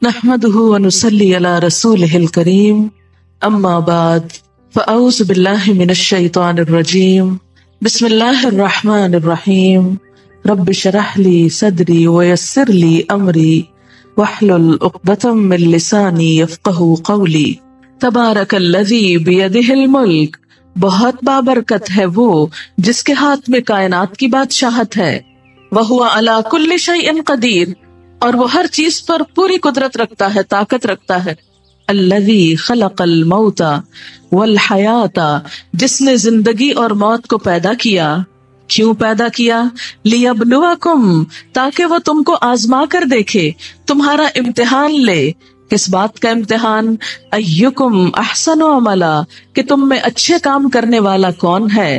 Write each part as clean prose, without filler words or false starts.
نحمده ونصلي على رسوله الكريم اما بعد فاعوذ بالله من الشيطان الرجيم بسم الله الرحمن الرحيم رب اشرح لي صدري ويسر لي امري واحلل عقدة من لساني يفقهوا قولي تبارک الذی بیدہ الملک، بہت بابرکت ہے وہ جس کے ہاتھ میں کائنات کی بادشاہت ہے، وہو علی کل شیء قدیر، اور وہ ہر چیز پر پوری قدرت رکھتا ہے، طاقت رکھتا ہے، الذی خلق الموت والحیات، جس نے زندگی اور موت کو پیدا کیا۔ کیوں پیدا کیا؟ لیبلوکم، تاکہ وہ تم کو آزما کر دیکھے، تمہارا امتحان لے۔ کس بات کا امتحان؟ ایکم احسن عملا، کہ تم میں اچھے کام کرنے والا کون ہے،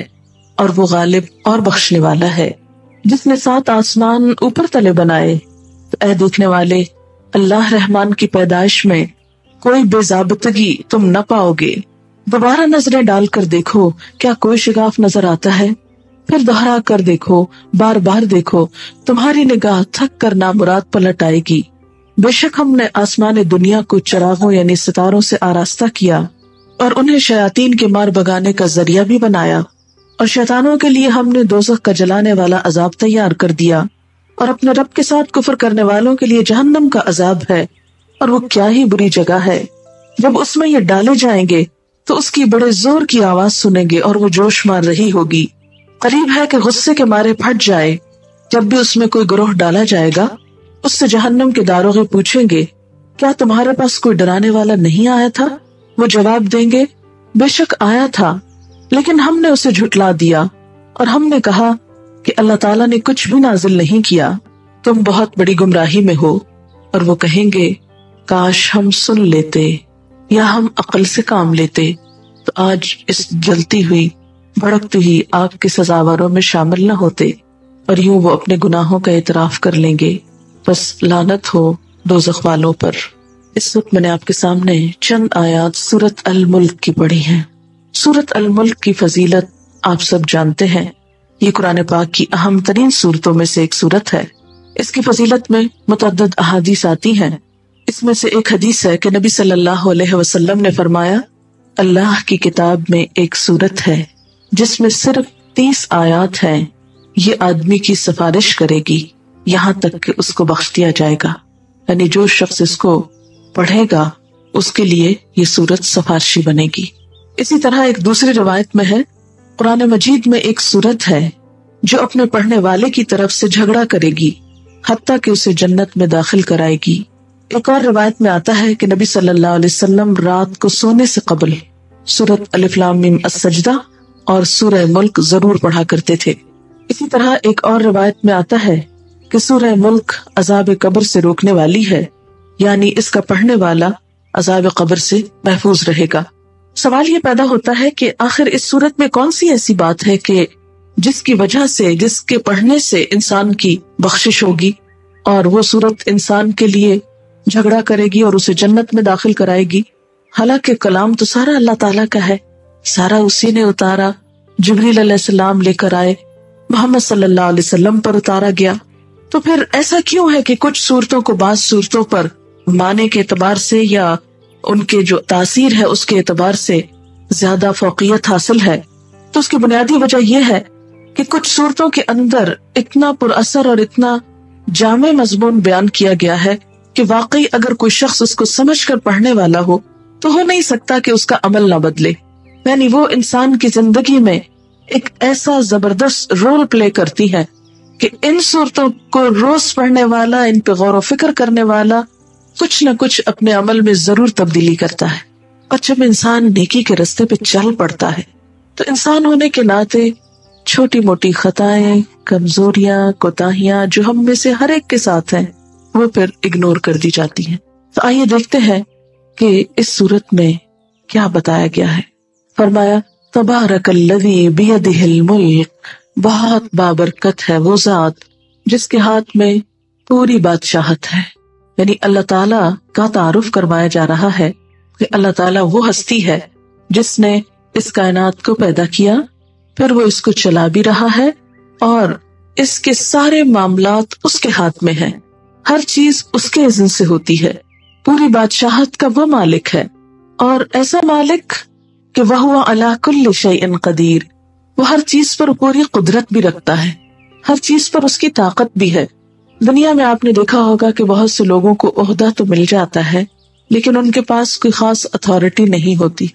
اور وہ غالب اور بخشنے والا ہے۔ جس نے 7 آسمان اوپر تلے بنائے، تو اے دیکھنے والے، اللہ رحمان کی پیدائش میں کوئی بے ضابطگی تم نہ پاؤ گے۔ دوبارہ نظریں ڈال کر دیکھو، کیا کوئی شگاف نظر آتا ہے؟ پھر دوہرا کر دیکھو، بار بار دیکھو، تمہاری نگاہ تھک کر نامراد پلٹ آئے گی۔ بے شک ہم نے آسمان دنیا کو چراغوں یعنی ستاروں سے آراستہ کیا، اور انہیں شیاطین کے مار بگانے کا ذریعہ بھی بنایا، اور شیطانوں کے لیے ہم نے دوزخ کا جلانے والا عذاب تیار کر دیا، اور اپنے رب کے ساتھ کفر کرنے والوں کے لیے جہنم کا عذاب ہے، اور وہ کیا ہی بری جگہ ہے۔ جب اس میں یہ ڈالے جائیں گے تو اس کی بڑے زور کی آواز سنیں گے، اور وہ جوش مار رہی ہوگی۔ قریب ہے کہ غصے کے مارے پھٹ جائے۔ جب بھی اس میں کوئی گروہ ڈالا جائے گا، اس سے جہنم کے داروغے پوچھیں گے، کیا تمہارے پاس کوئی ڈرانے والا نہیں آیا تھا؟ وہ جواب دیں گے، بے شک آیا تھا، لیکن ہم نے اسے جھٹلا دیا، اور ہم نے کہا کہ اللہ تعالیٰ نے کچھ بھی نازل نہیں کیا، تم بہت بڑی گمراہی میں ہو۔ اور وہ کہیں گے، کاش ہم سن لیتے یا ہم عقل سے کام لیتے تو آج اس جلتی ہوئی بھڑکتی ہوئی آگ کے سزاواروں میں شامل نہ ہوتے۔ اور یوں وہ اپنے گناہوں کا اعتراف کر لیں گے۔ بس لعنت ہو دوزخ والوں پر۔ اس وقت میں نے آپ کے سامنے چند آیات سورۃ الملک کی پڑھی ہیں۔ سورۃ الملک کی فضیلت آپ سب جانتے ہیں، یہ قرآن پاک کی اہم ترین سورتوں میں سے ایک سورت ہے۔ اس کی فضیلت میں متعدد احادیث آتی ہیں۔ اس میں سے ایک حدیث ہے کہ نبی صلی اللہ علیہ وسلم نے فرمایا، اللہ کی کتاب میں ایک سورت ہے جس میں صرف 30 آیات ہیں، یہ آدمی کی سفارش کرے گی یہاں تک کہ اس کو بخش دیا جائے گا، یعنی جو شخص اس کو پڑھے گا اس کے لیے یہ سورت سفارشی بنے گی۔ اسی طرح ایک دوسری روایت میں ہے، قرآن مجید میں ایک سورت ہے جو اپنے پڑھنے والے کی طرف سے جھگڑا کرے گی حتیٰ کہ اسے جنت میں داخل کرائے گی۔ ایک اور روایت میں آتا ہے کہ نبی صلی اللہ علیہ وسلم رات کو سونے سے قبل سورۃ الف لام میم السجدہ اور سورہ ملک ضرور پڑھا کرتے تھے۔ اسی طرح ایک اور روایت میں آتا ہے کہ سورہ ملک عذاب قبر سے روکنے والی ہے، یعنی اس کا پڑھنے والا عذاب قبر سے محفوظ رہے گا۔ سوال یہ پیدا ہوتا ہے کہ آخر اس سورت میں کون سی ایسی بات ہے کہ جس کی وجہ سے، جس کے پڑھنے سے انسان کی بخشش ہوگی، اور وہ سورت انسان کے لیے جھگڑا کرے گی اور اسے جنت میں داخل کرائے گی؟ حالانکہ کلام تو سارا اللہ تعالیٰ کا ہے، سارا اسی نے اتارا، جبریل علیہ السلام لے کر آئے، محمد صلی اللہ علیہ وسلم پر اتارا گیا۔ تو پھر ایسا کیوں ہے کہ کچھ صورتوں کو بعض صورتوں پر معنی کے اعتبار سے یا ان کے جو تاثیر ہے اس کے اعتبار سے زیادہ فوقیت حاصل ہے؟ تو اس کی بنیادی وجہ یہ ہے کہ کچھ صورتوں کے اندر اتنا پر اثر اور اتنا جامع مضمون بیان کیا گیا ہے کہ واقعی اگر کوئی شخص اس کو سمجھ کر پڑھنے والا ہو تو ہو نہیں سکتا کہ اس کا عمل نہ بدلے، یعنی وہ انسان کی زندگی میں ایک ایسا زبردست رول پلے کرتی ہے کہ ان صورتوں کو روز پڑھنے والا، ان پہ غور و فکر کرنے والا کچھ نہ کچھ اپنے عمل میں ضرور تبدیلی کرتا ہے۔ اور جب انسان نیکی کے راستے پہ چل پڑتا ہے تو انسان ہونے کے ناطے چھوٹی موٹی خطائیں، کمزوریاں، کوتاہیاں جو ہم میں سے ہر ایک کے ساتھ ہیں وہ پھر اگنور کر دی جاتی ہیں۔ تو آئیے دیکھتے ہیں کہ اس سورت میں کیا بتایا گیا ہے۔ فرمایا، تبارک الذی بیدہ الملک، بہت بابرکت ہے وہ ذات جس کے ہاتھ میں پوری بادشاہت ہے۔ یعنی اللہ تعالیٰ کا تعارف کروایا جا رہا ہے کہ اللہ تعالیٰ وہ ہستی ہے جس نے اس کائنات کو پیدا کیا، پھر وہ اس کو چلا بھی رہا ہے، اور اس کے سارے معاملات اس کے ہاتھ میں ہیں، ہر چیز اس کے اذن سے ہوتی ہے۔ پوری بادشاہت کا وہ مالک ہے، اور ایسا مالک کہ وَهُوَ عَلَى كُلِّ شَيْءٍ قدیر، وہ ہر چیز پر پوری قدرت بھی رکھتا ہے، ہر چیز پر اس کی طاقت بھی ہے۔ دنیا میں آپ نے دیکھا ہوگا کہ بہت سے لوگوں کو عہدہ تو مل جاتا ہے لیکن ان کے پاس کوئی خاص اتھارٹی نہیں ہوتی۔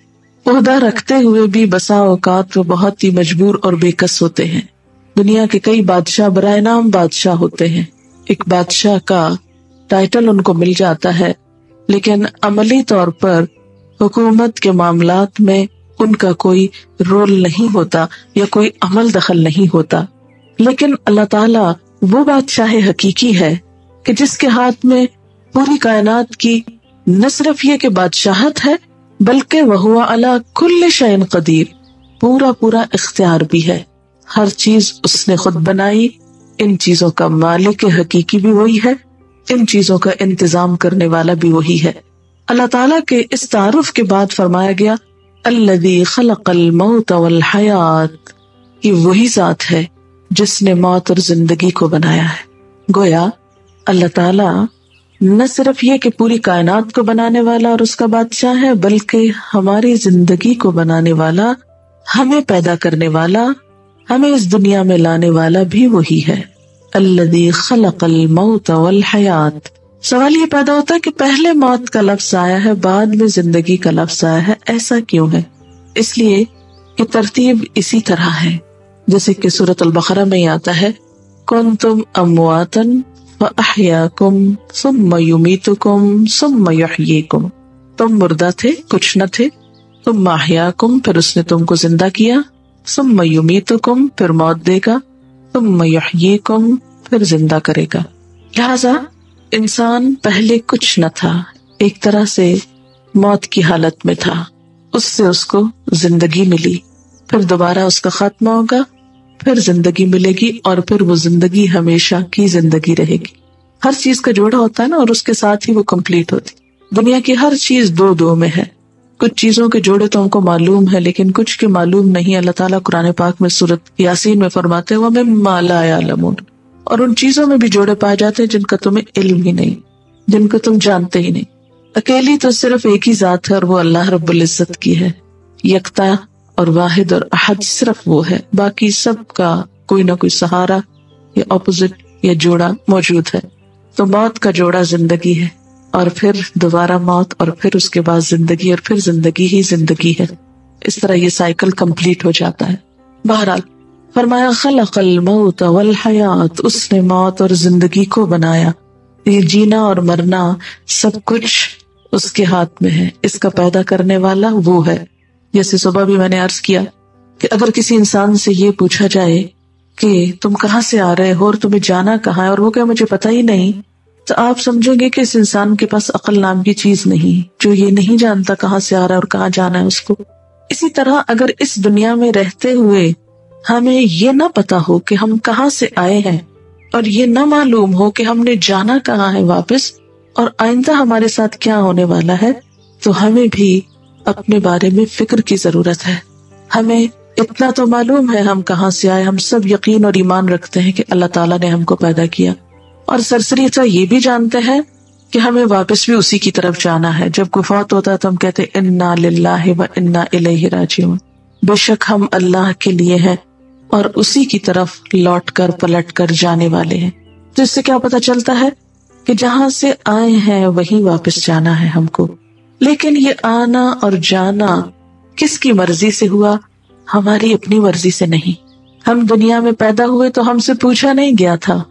عہدہ رکھتے ہوئے بھی بسا اوقات وہ بہت ہی مجبور اور بے کس ہوتے ہیں۔ دنیا کے کئی بادشاہ برائے نام بادشاہ ہوتے ہیں، ایک بادشاہ کا ٹائٹل ان کو مل جاتا ہے لیکن عملی طور پر حکومت کے معاملات میں ان کا کوئی رول نہیں ہوتا یا کوئی عمل دخل نہیں ہوتا۔ لیکن اللہ تعالیٰ وہ بادشاہ حقیقی ہے کہ جس کے ہاتھ میں پوری کائنات کی نہ صرف یہ کہ بادشاہت ہے بلکہ وَهُوَ عَلَى كُلِّ شَيْءٍ قدیر، پورا اختیار بھی ہے۔ ہر چیز اس نے خود بنائی، ان چیزوں کا مالک حقیقی بھی وہی ہے، ان چیزوں کا انتظام کرنے والا بھی وہی ہے۔ اللہ تعالیٰ کے اس تعارف کے بعد فرمایا گیا الذی خلق الموت والحیات، یہ وہی ذات ہے جس نے موت اور زندگی کو بنایا ہے۔ گویا اللہ تعالیٰ نہ صرف یہ کہ پوری کائنات کو بنانے والا اور اس کا بادشاہ ہے بلکہ ہماری زندگی کو بنانے والا، ہمیں پیدا کرنے والا، ہمیں اس دنیا میں لانے والا بھی وہی ہے۔ الذی خلق الموت والحیات۔ سوال یہ پیدا ہوتا ہے کہ پہلے موت کا لفظ آیا ہے بعد میں زندگی کا لفظ آیا ہے، ایسا کیوں ہے؟ اس لیے کہ ترتیب اسی طرح ہے جیسے کہ سورۃ البقرہ میں ہی آتا ہے کنتم امواتا فاحیاکم ثم یمیتکم ثم یحییکم، تم مردہ تھے، کچھ نہ تھے، ثم احیاکم، پھر اس نے تم کو زندہ کیا، ثم یمیتکم، پھر موت دے گا، ثم یحییکم، پھر زندہ کرے گا۔ لہذا انسان پہلے کچھ نہ تھا، ایک طرح سے موت کی حالت میں تھا، اس سے اس کو زندگی ملی، پھر دوبارہ اس کا خاتمہ ہوگا، پھر زندگی ملے گی، اور پھر وہ زندگی ہمیشہ کی زندگی رہے گی۔ ہر چیز کا جوڑا ہوتا ہے نا، اور اس کے ساتھ ہی وہ کمپلیٹ ہوتی۔ دنیا کی ہر چیز دو میں ہے، کچھ چیزوں کے جوڑے تو ہم کو معلوم ہے لیکن کچھ کے معلوم نہیں۔ اللہ تعالیٰ قرآن پاک میں سورۃ یاسین میں فرماتے ہیں وَمِمَّا لَا يَعْلَمُونَ، اور ان چیزوں میں بھی جوڑے پائے جاتے ہیں جن کا تمہیں علم ہی نہیں، جن کو تم جانتے ہی نہیں۔ اکیلی تو صرف ایک ہی ذات ہے اور وہ اللہ رب العزت کی ہے، یکتا اور واحد اور احد صرف وہ ہے، باقی سب کا کوئی نہ کوئی سہارا یا اپوزٹ یا جوڑا موجود ہے۔ تو موت کا جوڑا زندگی ہے، اور پھر دوبارہ موت، اور پھر اس کے بعد زندگی، اور پھر زندگی ہی زندگی ہے۔ اس طرح یہ سائیکل کمپلیٹ ہو جاتا ہے۔ بہرحال فرمایا خلق الموت والحیات، اس نے موت اور زندگی کو بنایا۔ یہ جینا اور مرنا سب کچھ اس کے ہاتھ میں ہے، اس کا پیدا کرنے والا وہ ہے۔ جیسے صبح بھی میں نے عرض کیا کہ اگر کسی انسان سے یہ پوچھا جائے کہ تم کہاں سے آ رہے ہو اور تمہیں جانا کہاں ہے، اور وہ کہ مجھے پتہ ہی نہیں، تو آپ سمجھیں گے کہ اس انسان کے پاس عقل نام کی چیز نہیں، جو یہ نہیں جانتا کہاں سے آ رہا ہے اور کہاں جانا ہے اس کو۔ اسی طرح اگر اس دنیا میں رہتے ہوئے ہمیں یہ نہ پتا ہو کہ ہم کہاں سے آئے ہیں، اور یہ نہ معلوم ہو کہ ہم نے جانا کہاں ہے واپس، اور آئندہ ہمارے ساتھ کیا ہونے والا ہے، تو ہمیں بھی اپنے بارے میں فکر کی ضرورت ہے۔ ہمیں اتنا تو معلوم ہے ہم کہاں سے آئے، ہم سب یقین اور ایمان رکھتے ہیں کہ اللہ تعالیٰ نے ہم کو پیدا کیا، اور سرسری سا یہ بھی جانتے ہیں کہ ہمیں واپس بھی اسی کی طرف جانا ہے۔ جب کوئی فوت ہوتا ہے تو ہم کہتے ہیں انا للہ و انا الیہ راجعون، بے شک ہم اللہ کے لیے ہیں اور اسی کی طرف لوٹ کر پلٹ کر جانے والے ہیں۔ تو اس سے کیا پتہ چلتا ہے کہ جہاں سے آئے ہیں وہیں واپس جانا ہے ہم کو۔ لیکن یہ آنا اور جانا کس کی مرضی سے ہوا؟ ہماری اپنی مرضی سے نہیں۔ ہم دنیا میں پیدا ہوئے تو ہم سے پوچھا نہیں گیا تھا،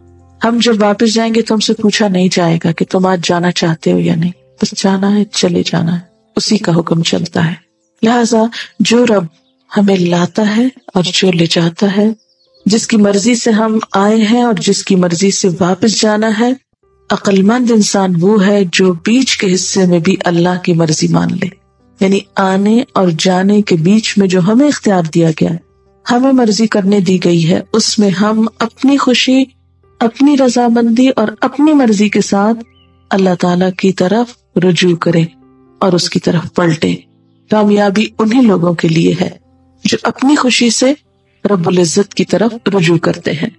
ہم جب واپس جائیں گے تو ہم سے پوچھا نہیں جائے گا کہ تم آج جانا چاہتے ہو یا نہیں، بس جانا ہے، چلے جانا ہے، اسی کا حکم چلتا ہے۔ لہذا جو رب ہمیں لاتا ہے اور جو لے جاتا ہے، جس کی مرضی سے ہم آئے ہیں اور جس کی مرضی سے واپس جانا ہے، عقل مند انسان وہ ہے جو بیچ کے حصے میں بھی اللہ کی مرضی مان لے۔ یعنی آنے اور جانے کے بیچ میں جو ہمیں اختیار دیا گیا ہے، ہمیں مرضی کرنے دی گئی ہے، اس میں ہم اپنی خوشی، اپنی رضامندی اور اپنی مرضی کے ساتھ اللہ تعالیٰ کی طرف رجوع کریں اور اس کی طرف پلٹیں۔ کامیابی انہی لوگوں کے لیے ہے جو اپنی خوشی سے رب العزت کی طرف رجوع کرتے ہیں۔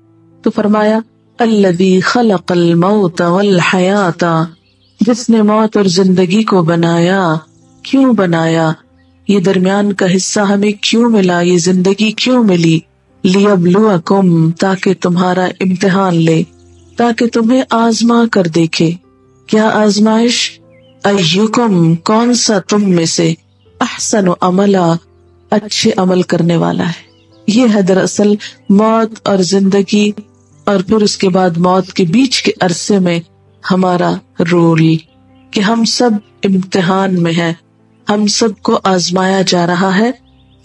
تو فرمایا الذی خلق الموت والحیات، جس نے موت اور زندگی کو بنایا، کیوں بنایا؟ یہ درمیان کا حصہ ہمیں کیوں ملا؟ یہ زندگی کیوں ملی؟ لیبلوکم، تاکہ تمہارا امتحان لے، تاکہ تمہیں آزما کر دیکھے۔ کیا آزمائش؟ ایکم، کون سا تم میں سے، احسن عملا، اچھے عمل کرنے والا ہے۔ یہ ہے دراصل موت اور زندگی اور پھر اس کے بعد موت کے بیچ کے عرصے میں ہمارا رول، کہ ہم سب امتحان میں ہیں، ہم سب کو آزمایا جا رہا ہے،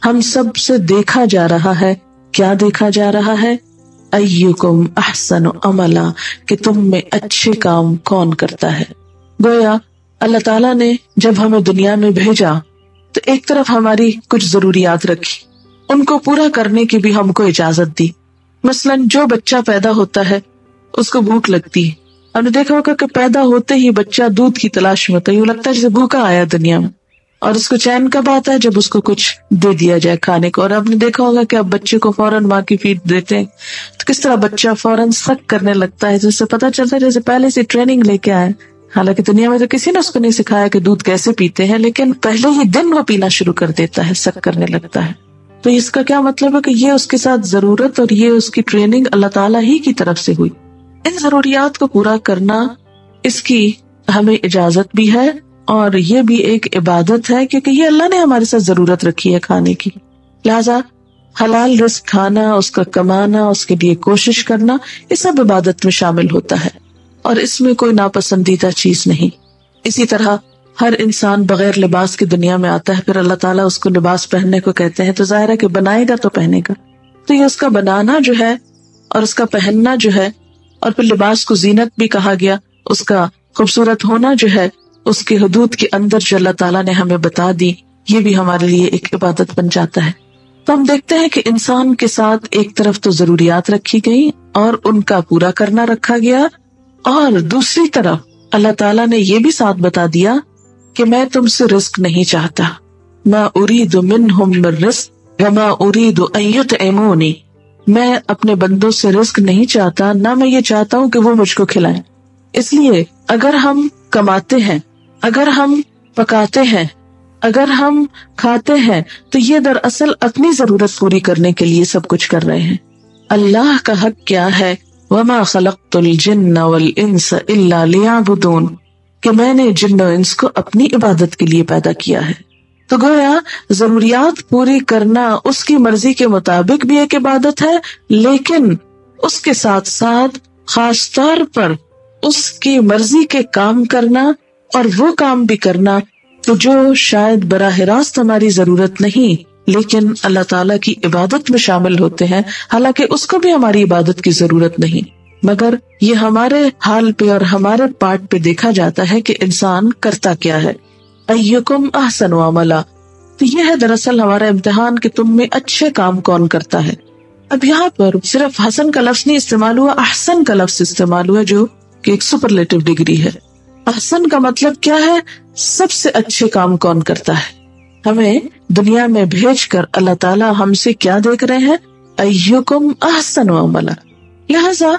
ہم سب سے دیکھا جا رہا ہے۔ کیا دیکھا جا رہا ہے؟ ایکم احسن عملا، کہ تم میں اچھے کام کون کرتا ہے۔ گویا اللہ تعالیٰ نے جب ہمیں دنیا میں بھیجا تو ایک طرف ہماری کچھ ضروریات رکھی، ان کو پورا کرنے کی بھی ہم کو اجازت دی۔ مثلاً جو بچہ پیدا ہوتا ہے اس کو بھوک لگتی ہے، ہم نے دیکھا ہوگا کہ پیدا ہوتے ہی بچہ دودھ کی تلاش میں ہوتا ہے، یوں لگتا ہے جیسے بھوکا آیا دنیا میں، اور اس کو چین کب آتا ہے؟ جب اس کو کچھ دے دیا جائے کھانے کو۔ اور آپ نے دیکھا ہوگا کہ اب بچے کو فوراً ماں کی فیڈ دیتے ہیں تو کس طرح بچہ فوراً سک کرنے لگتا ہے، جس سے پتہ چلتا ہے جیسے پہلے سے ٹریننگ لے کے آئے۔ حالانکہ دنیا میں تو کسی نے اس کو نہیں سکھایا کہ دودھ کیسے پیتے ہیں، لیکن پہلے ہی دن وہ پینا شروع کر دیتا ہے، سک کرنے لگتا ہے۔ تو اس کا کیا مطلب ہے کہ یہ اس کے ساتھ ضرورت اور یہ اس کی ٹریننگ اللہ تعالیٰ ہی کی طرف سے ہوئی۔ ان ضروریات کو پورا کرنا، اس کی ہمیں اجازت بھی ہے اور یہ بھی ایک عبادت ہے، کیونکہ یہ اللہ نے ہمارے ساتھ ضرورت رکھی ہے کھانے کی۔ لہذا حلال رزق کھانا، اس کا کمانا، اس کے لیے کوشش کرنا، یہ سب عبادت میں شامل ہوتا ہے اور اس میں کوئی ناپسندیدہ چیز نہیں۔ اسی طرح ہر انسان بغیر لباس کی دنیا میں آتا ہے، پھر اللہ تعالیٰ اس کو لباس پہننے کو کہتے ہیں، تو ظاہر ہے کہ بنائے گا تو پہنے گا۔ تو یہ اس کا بنانا جو ہے اور اس کا پہننا جو ہے، اور پھر لباس کو زینت بھی کہا گیا، اس کا خوبصورت ہونا جو ہے اس کے حدود کے اندر جو اللہ تعالیٰ نے ہمیں بتا دی، یہ بھی ہمارے لیے ایک عبادت بن جاتا ہے۔ تو ہم دیکھتے ہیں کہ انسان کے ساتھ ایک طرف تو ضروریات رکھی گئی اور ان کا پورا کرنا رکھا گیا، اور دوسری طرف اللہ تعالیٰ نے یہ بھی ساتھ بتا دیا کہ میں تم سے رزق نہیں چاہتا، ما اريد منهم من رزق وما اريد ان يطعموني، میں اپنے بندوں سے رزق نہیں چاہتا، نہ میں یہ چاہتا ہوں کہ وہ مجھ کو کھلائیں۔ اس لیے اگر ہم کماتے ہیں، اگر ہم پکاتے ہیں، اگر ہم کھاتے ہیں، تو یہ دراصل اپنی ضرورت پوری کرنے کے لیے سب کچھ کر رہے ہیں۔ اللہ کا حق کیا ہے؟ وَمَا خَلَقْتُ الْجِنَّ وَالْإِنسَ إِلَّا لِيَعْبُدُونَ، کہ میں نے جن و انس کو اپنی عبادت کے لیے پیدا کیا ہے۔ تو گویا ضروریات پوری کرنا اس کی مرضی کے مطابق بھی ایک عبادت ہے، لیکن اس کے ساتھ ساتھ خاص طور پر اس کی مرضی کے کام کرنا، اور وہ کام بھی کرنا تو جو شاید براہ راست ہماری ضرورت نہیں لیکن اللہ تعالیٰ کی عبادت میں شامل ہوتے ہیں، حالانکہ اس کو بھی ہماری عبادت کی ضرورت نہیں، مگر یہ ہمارے حال پہ اور ہمارے پارٹ پہ دیکھا جاتا ہے کہ انسان کرتا کیا ہے۔ ایکم احسن عملا، تو یہ ہے دراصل ہمارا امتحان کہ تم میں اچھے کام کون کرتا ہے۔ اب یہاں پر صرف حسن کا لفظ نہیں استعمال ہوا، احسن کا لفظ استعمال ہوا، جو کہ ایک سپرلیٹو ڈگری ہے۔ احسن کا مطلب کیا ہے؟ سب سے اچھے کام کون کرتا ہے۔ ہمیں دنیا میں بھیج کر اللہ تعالیٰ ہم سے کیا دیکھ رہے ہیں؟ ایکم احسن عملا۔ لہذا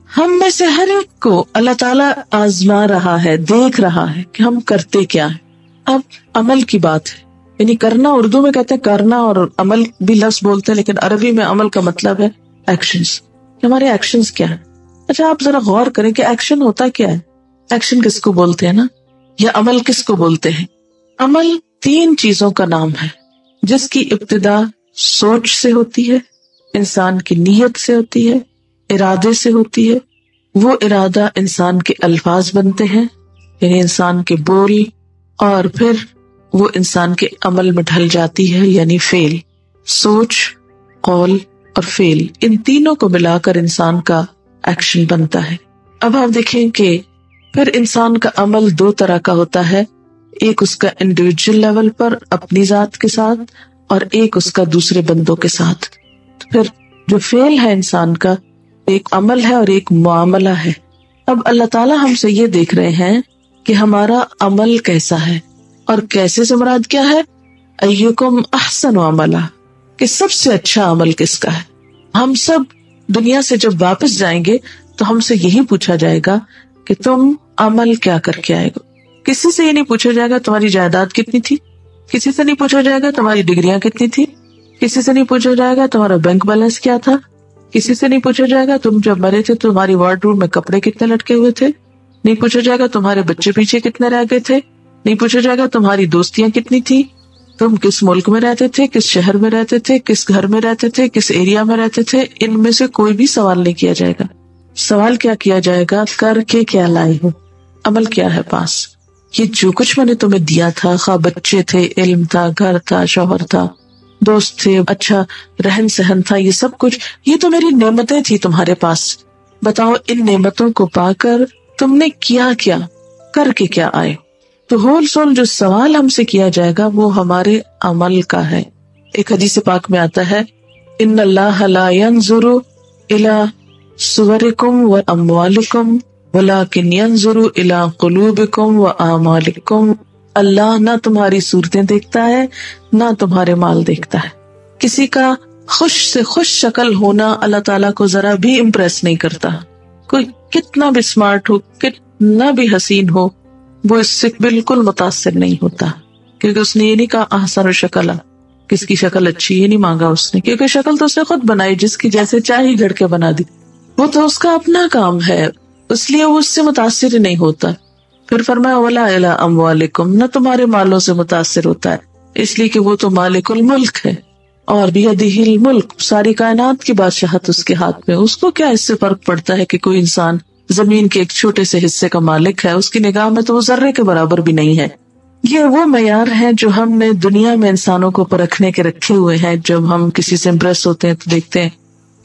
ہم میں سے ہر ایک کو اللہ تعالیٰ آزما رہا ہے، دیکھ رہا ہے کہ ہم کرتے کیا ہیں۔ اب عمل کی بات ہے، یعنی کرنا، اردو میں کہتے ہیں کرنا اور عمل بھی لفظ بولتے ہیں، لیکن عربی میں عمل کا مطلب ہے ایکشنز، کہ ہمارے ایکشنز کیا ہیں۔ اچھا آپ ذرا غور کریں کہ ایکشن ہوتا کیا ہے؟ ایکشن کس کو بولتے ہیں نا، یا عمل کس کو بولتے ہیں؟ عمل 3 چیزوں کا نام ہے جس کی ابتدا سوچ سے ہوتی ہے، انسان کی نیت سے ہوتی ہے، ارادے سے ہوتی ہے، وہ ارادہ انسان کے الفاظ بنتے ہیں، یعنی انسان کے بول، اور پھر وہ انسان کے عمل میں ڈھل جاتی ہے، یعنی فعل۔ سوچ، قول اور فعل، ان تینوں کو ملا کر انسان کا ایکشن بنتا ہے۔ اب آپ دیکھیں کہ پھر انسان کا عمل 2 طرح کا ہوتا ہے، ایک اس کا انڈیویجول لیول پر اپنی ذات کے ساتھ، اور ایک اس کا دوسرے بندوں کے ساتھ۔ تو پھر جو فعل ہے انسان کا، ایک عمل ہے اور ایک معاملہ ہے۔ اب اللہ تعالیٰ ہم سے یہ دیکھ رہے ہیں کہ ہمارا عمل کیسا ہے، اور کیسے سے مراد کیا ہے؟ ایکم احسن عملا، کہ سب سے اچھا عمل کس کا ہے۔ ہم سب دنیا سے جب واپس جائیں گے تو ہم سے یہی پوچھا جائے گا کہ تم عمل کیا کر کے آئے گا. کسی سے یہ نہیں پوچھا جائے گا تمہاری جائیداد کتنی تھی, کسی سے نہیں پوچھا جائے گا تمہاری ڈگریاں کتنی تھی, کسی سے نہیں پوچھا جائے گا تمہارا بینک بیلنس کیا تھا, کسی سے نہیں پوچھا جائے گا تم جب مرے تھے تمہاری وارڈ روم میں کپڑے کتنے لٹکے ہوئے تھے, نہیں پوچھا جائے گا تمہارے بچے پیچھے کتنے رہ گئے تھے, نہیں پوچھا جائے گا تمہاری دوستیاں کتنی تھی, تم کس ملک میں رہتے تھے, کس شہر میں رہتے تھے, کس گھر میں رہتے تھے, کس ایریا میں رہتے تھے. ان میں سے کوئی بھی سوال نہیں کیا جائے گا. سوال کیا کیا جائے گا, کر کے کیا لائے ہو, عمل کیا ہے پاس. یہ جو کچھ میں نے تمہیں دیا تھا, خواہ بچے تھے, علم تھا, گھر تھا, شوہر تھا, دوست تھے, اچھا رہن سہن تھا, یہ سب کچھ یہ تو میری نعمتیں تھی تمہارے پاس. بتاؤ ان نعمتوں کو پا کر تم نے کیا کیا, کر کے کیا آئے. تو ہول سول جو سوال ہم سے کیا جائے گا وہ ہمارے عمل کا ہے. ایک حدیث پاک میں آتا ہے ان اللہ لا ينظر الى صورکم و اموالکم ولکن ينظر الى قلوبکم و اعمالکم. اللہ نہ تمہاری صورتیں دیکھتا ہے نہ تمہارے مال دیکھتا ہے. کسی کا خوش سے خوش شکل ہونا اللہ تعالیٰ کو ذرا بھی امپریس نہیں کرتا. کوئی کتنا بھی اسمارٹ ہو, کتنا بھی حسین ہو, وہ اس سے بالکل متاثر نہیں ہوتا, کیونکہ اس نے یہ نہیں کہا احسن شکل, کس کی شکل اچھی, یہ نہیں مانگا اس نے, کیونکہ شکل تو اس نے خود بنائی, جس کی جیسے چاہی گھڑ کے بنا دی. وہ تو اس کا اپنا کام ہے, اس لیے وہ اس سے متاثر ہی نہیں ہوتا. پھر فرمایا ولا الی اموالکم, نہ تمہارے مالوں سے متاثر ہوتا ہے, اس لیے کہ وہ تو مالک الملک ہے, اور بیدہ الملک, ساری کائنات کی بادشاہت اس کے ہاتھ میں. اس کو کیا اس سے فرق پڑتا ہے کہ کوئی انسان زمین کے ایک چھوٹے سے حصے کا مالک ہے, اس کی نگاہ میں تو وہ ذرے کے برابر بھی نہیں ہے. یہ وہ معیار ہیں جو ہم نے دنیا میں انسانوں کو پرکھنے کے رکھے ہوئے ہیں. جب ہم کسی سے امپریس ہوتے ہیں تو دیکھتے ہیں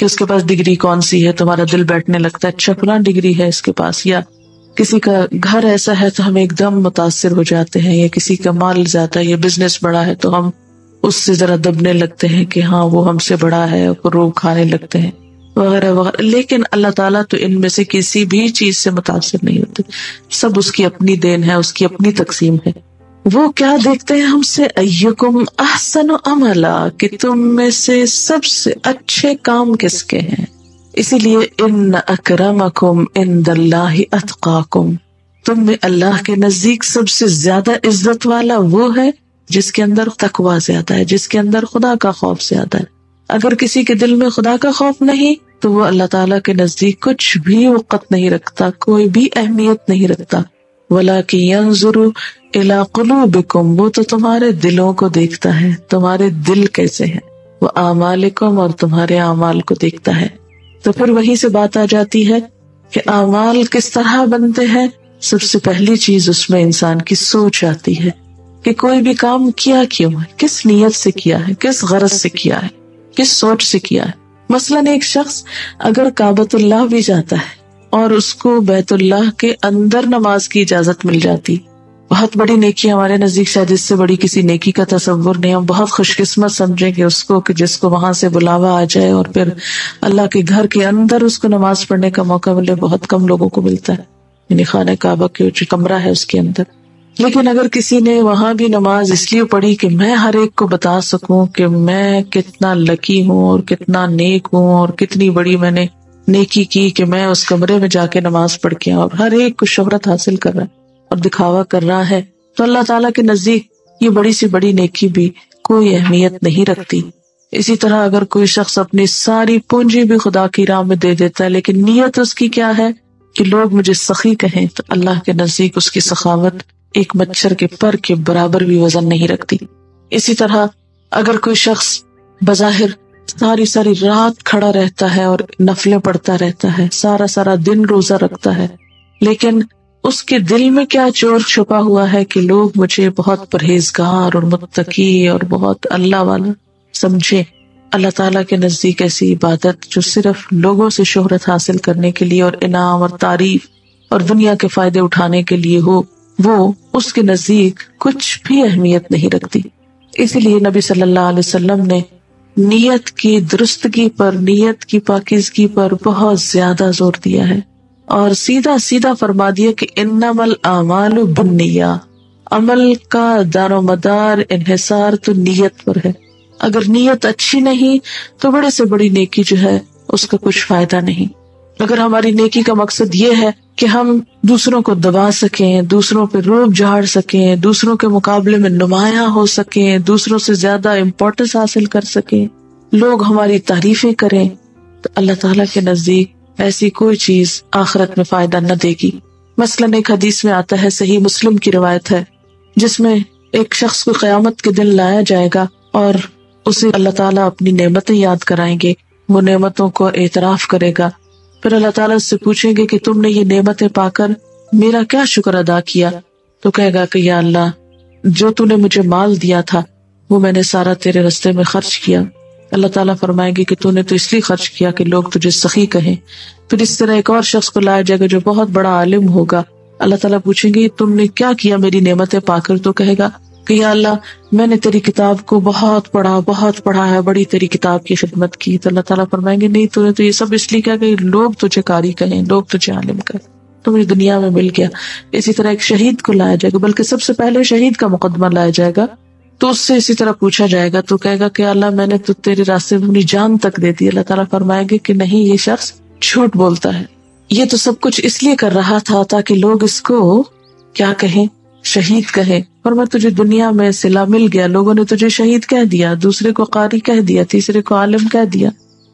کہ اس کے پاس ڈگری کون سی ہے, تمہارا دل بیٹھنے لگتا ہے اچھا فلاں ڈگری ہے اس کے پاس, یا کسی کا گھر ایسا ہے تو ہم ایک دم متاثر ہو جاتے ہیں, یا کسی کا مال زیادہ ہے, یا بزنس بڑا ہے تو ہم اس سے ذرا دبنے لگتے ہیں کہ ہاں وہ ہم سے بڑا ہے, روب کھانے لگتے ہیں وغیرہ وغیرہ. لیکن اللہ تعالیٰ تو ان میں سے کسی بھی چیز سے متاثر نہیں ہوتے, سب اس کی اپنی دین ہے, اس کی اپنی تقسیم ہے. وہ کیا دیکھتے ہیں ہم سے, ایکم احسن عملا, کہ تم میں سے سب سے اچھے کام کس کے ہیں. اسی لیے ان اکرمکم عند اللہ اتقاکم, تم میں اللہ کے نزدیک سب سے زیادہ عزت والا وہ ہے جس کے اندر تقوی زیادہ ہے, جس کے اندر خدا کا خوف زیادہ ہے. اگر کسی کے دل میں خدا کا خوف نہیں تو وہ اللہ تعالیٰ کے نزدیک کچھ بھی وقت نہیں رکھتا, کوئی بھی اہمیت نہیں رکھتا. وَلَكِنْ يَنْظُرُ إِلَىٰ قُلُوبِكُمْ, وہ تو تمہارے دلوں کو دیکھتا ہے, تمہارے دل کیسے ہیں. وَأَعْمَالِكُمْ, اور تمہارے اعمال کو دیکھتا ہے. تو پھر وہیں سے بات آ جاتی ہے کہ اعمال کس طرح بنتے ہیں. سب سے پہلی چیز اس میں انسان کی سوچ آتی ہے کہ کوئی بھی کام کیا کیوں ہے, کس نیت سے کیا ہے, کس غرض سے کیا ہے, کس سوچ سے کیا ہے. مثلاً ایک شخص اگر کعبۃ اللہ بھی جاتا ہے اور اس کو بیت اللہ کے اندر نماز کی اجازت مل جاتی, بہت بڑی نیکی. ہمارے نزدیک شاید اس سے بڑی کسی نیکی کا تصور نہیں. ہم بہت خوش قسمت سمجھیں گے اس کو کہ جس کو وہاں سے بلاوا آ جائے اور پھر اللہ کے گھر کے اندر اس کو نماز پڑھنے کا موقع ملے. بہت کم لوگوں کو ملتا ہے, یعنی خانہ کعبہ کے جو کمرہ ہے اس کے اندر. لیکن اگر کسی نے وہاں بھی نماز اس لیے پڑھی کہ میں ہر ایک کو بتا سکوں کہ میں کتنا لکی ہوں اور کتنا نیک ہوں اور کتنی بڑی میں نے نیکی کی کہ میں اس کمرے میں جا کے نماز پڑھ کے, اور ہر ایک کو شہرت حاصل کر رہا ہے اور دکھاوا کر رہا ہے, تو اللہ تعالیٰ کے نزدیک یہ بڑی سی بڑی نیکی بھی کوئی اہمیت نہیں رکھتی. اسی طرح اگر کوئی شخص اپنی ساری پونجی بھی خدا کی راہ میں دے دیتا ہے لیکن نیت اس کی کیا ہے کہ لوگ مجھے سخی کہیں, تو اللہ کے نزدیک اس کی سخاوت ایک مچھر کے پر کے برابر بھی وزن نہیں رکھتی. اسی طرح اگر کوئی شخص بظاہر ساری رات کھڑا رہتا ہے اور نفلیں پڑھتا رہتا ہے, سارا دن روزہ رکھتا ہے, لیکن اس کے دل میں کیا چور چھپا ہوا ہے کہ لوگ مجھے بہت پرہیزگار اور متقی اور بہت اللہ والا سمجھے. اللہ تعالیٰ کے نزدیک ایسی عبادت جو صرف لوگوں سے شہرت حاصل کرنے کے لیے اور انعام اور تعریف اور دنیا کے فائدے اٹھانے کے لیے ہو, وہ اس کے نزدیک کچھ بھی اہمیت نہیں رکھتی. اسی لیے نبی صلی اللہ علیہ وسلم نے نیت کی درستگی پر, نیت کی پاکیزگی پر بہت زیادہ زور دیا ہے اور سیدھا فرما دیا کہ انما الاعمال بالنیہ, عمل کا دار و مدار انحصار تو نیت پر ہے. اگر نیت اچھی نہیں تو بڑے سے بڑی نیکی جو ہے اس کا کچھ فائدہ نہیں. اگر ہماری نیکی کا مقصد یہ ہے کہ ہم دوسروں کو دبا سکیں، دوسروں پہ روب جھاڑ سکیں، دوسروں کے مقابلے میں نمایاں ہو سکیں، دوسروں سے زیادہ امپورٹنس حاصل کر سکیں، لوگ ہماری تعریفیں کریں، تو اللہ تعالیٰ کے نزدیک ایسی کوئی چیز آخرت میں فائدہ نہ دے گی۔ مثلاً ایک حدیث میں آتا ہے، صحیح مسلم کی روایت ہے، جس میں ایک شخص کو قیامت کے دن لایا جائے گا اور اسے اللہ تعالیٰ اپنی نعمتیں یاد کرائیں گے، وہ نعمتوں کو اعتراف کرے گا، پھر اللہ تعالیٰ اس سے پوچھیں گے کہ تم نے یہ نعمتیں پا کر میرا کیا شکر ادا کیا؟ تو کہے گا کہ یا اللہ، جو تو نے مجھے مال دیا تھا وہ میں نے سارا تیرے راستے میں خرچ کیا۔ اللہ تعالیٰ فرمائے گی کہ تو نے تو اس لیے خرچ کیا کہ لوگ تجھے سخی کہیں۔ پھر اس طرح ایک اور شخص کو لایا جائے گا جو بہت بڑا عالم ہوگا، اللہ تعالیٰ پوچھیں گے تم نے کیا کیا میری نعمتیں پا کر؟ تو کہے گا کہ یا اللہ، میں نے تیری کتاب کو بہت پڑھا ہے، بڑی تیری کتاب کی خدمت کی۔ تو اللہ تعالیٰ فرمائیں گے نہیں، تو نے تو یہ سب اس لیے کیا کہ لوگ تجھے قاری کہیں، لوگ تجھے عالم کہیں، تو مجھے دنیا میں مل گیا۔ اسی طرح ایک شہید کو لایا جائے گا، بلکہ سب سے پہلے شہید کا مقدمہ لایا جائے گا، تو اس سے اسی طرح پوچھا جائے گا، تو کہے گا کہ اللہ، میں نے تو تیرے راستے میں اپنی جان تک دے دی۔ اللہ تعالیٰ فرمائیں گے کہ نہیں، یہ شخص جھوٹ بولتا ہے، یہ تو سب کچھ اس لیے کر رہا تھا تاکہ لوگ اس کو کیا کہیں، شہید کہیں، اور میں تجھے دنیا میں صلہ مل گیا، لوگوں نے تجھے شہید کہہ دیا، دوسرے کو قاری کہہ دیا، تیسرے کو عالم کہہ دیا،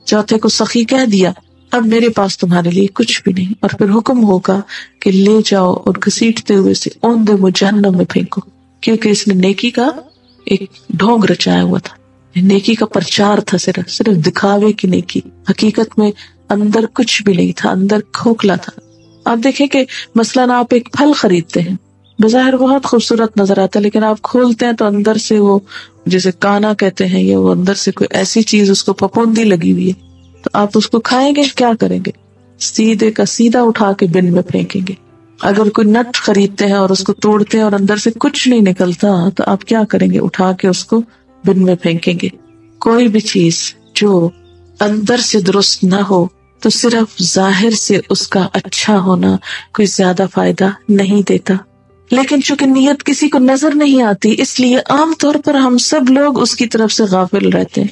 چوتھے کو سخی کہہ دیا، اب میرے پاس تمہارے لیے کچھ بھی نہیں۔ اور پھر حکم ہوگا کہ لے جاؤ اور گھسیٹتے ہوئے سے اوندے مجھ جہنم میں پھینکو، کیونکہ اس نے نیکی کا ایک ڈھونگ رچایا ہوا تھا، نیکی کا پرچار تھا، صرف دکھاوے کی نیکی، حقیقت میں اندر کچھ بھی نہیں تھا، اندر کھوکھلا تھا۔ آپ دیکھیں کہ مثلاً آپ ایک پھل خریدتے ہیں، بظاہر بہت خوبصورت نظر آتا ہے، لیکن آپ کھولتے ہیں تو اندر سے وہ جسے کانا کہتے ہیں، یا وہ اندر سے کوئی ایسی چیز اس کو پھپھوندی لگی ہوئی ہے، تو آپ اس کو کھائیں گے، کیا کریں گے؟ سیدھے کا سیدھا اٹھا کے بن میں پھینکیں گے۔ اگر کوئی نٹ خریدتے ہیں اور اس کو توڑتے ہیں اور اندر سے کچھ نہیں نکلتا، تو آپ کیا کریں گے؟ اٹھا کے اس کو بن میں پھینکیں گے۔ کوئی بھی چیز جو اندر سے درست نہ ہو تو صرف ظاہر سے اس کا اچھا ہونا کوئی زیادہ فائدہ نہیں دیتا، لیکن چونکہ نیت کسی کو نظر نہیں آتی، اس لیے عام طور پر ہم سب لوگ اس کی طرف سے غافل رہتے ہیں،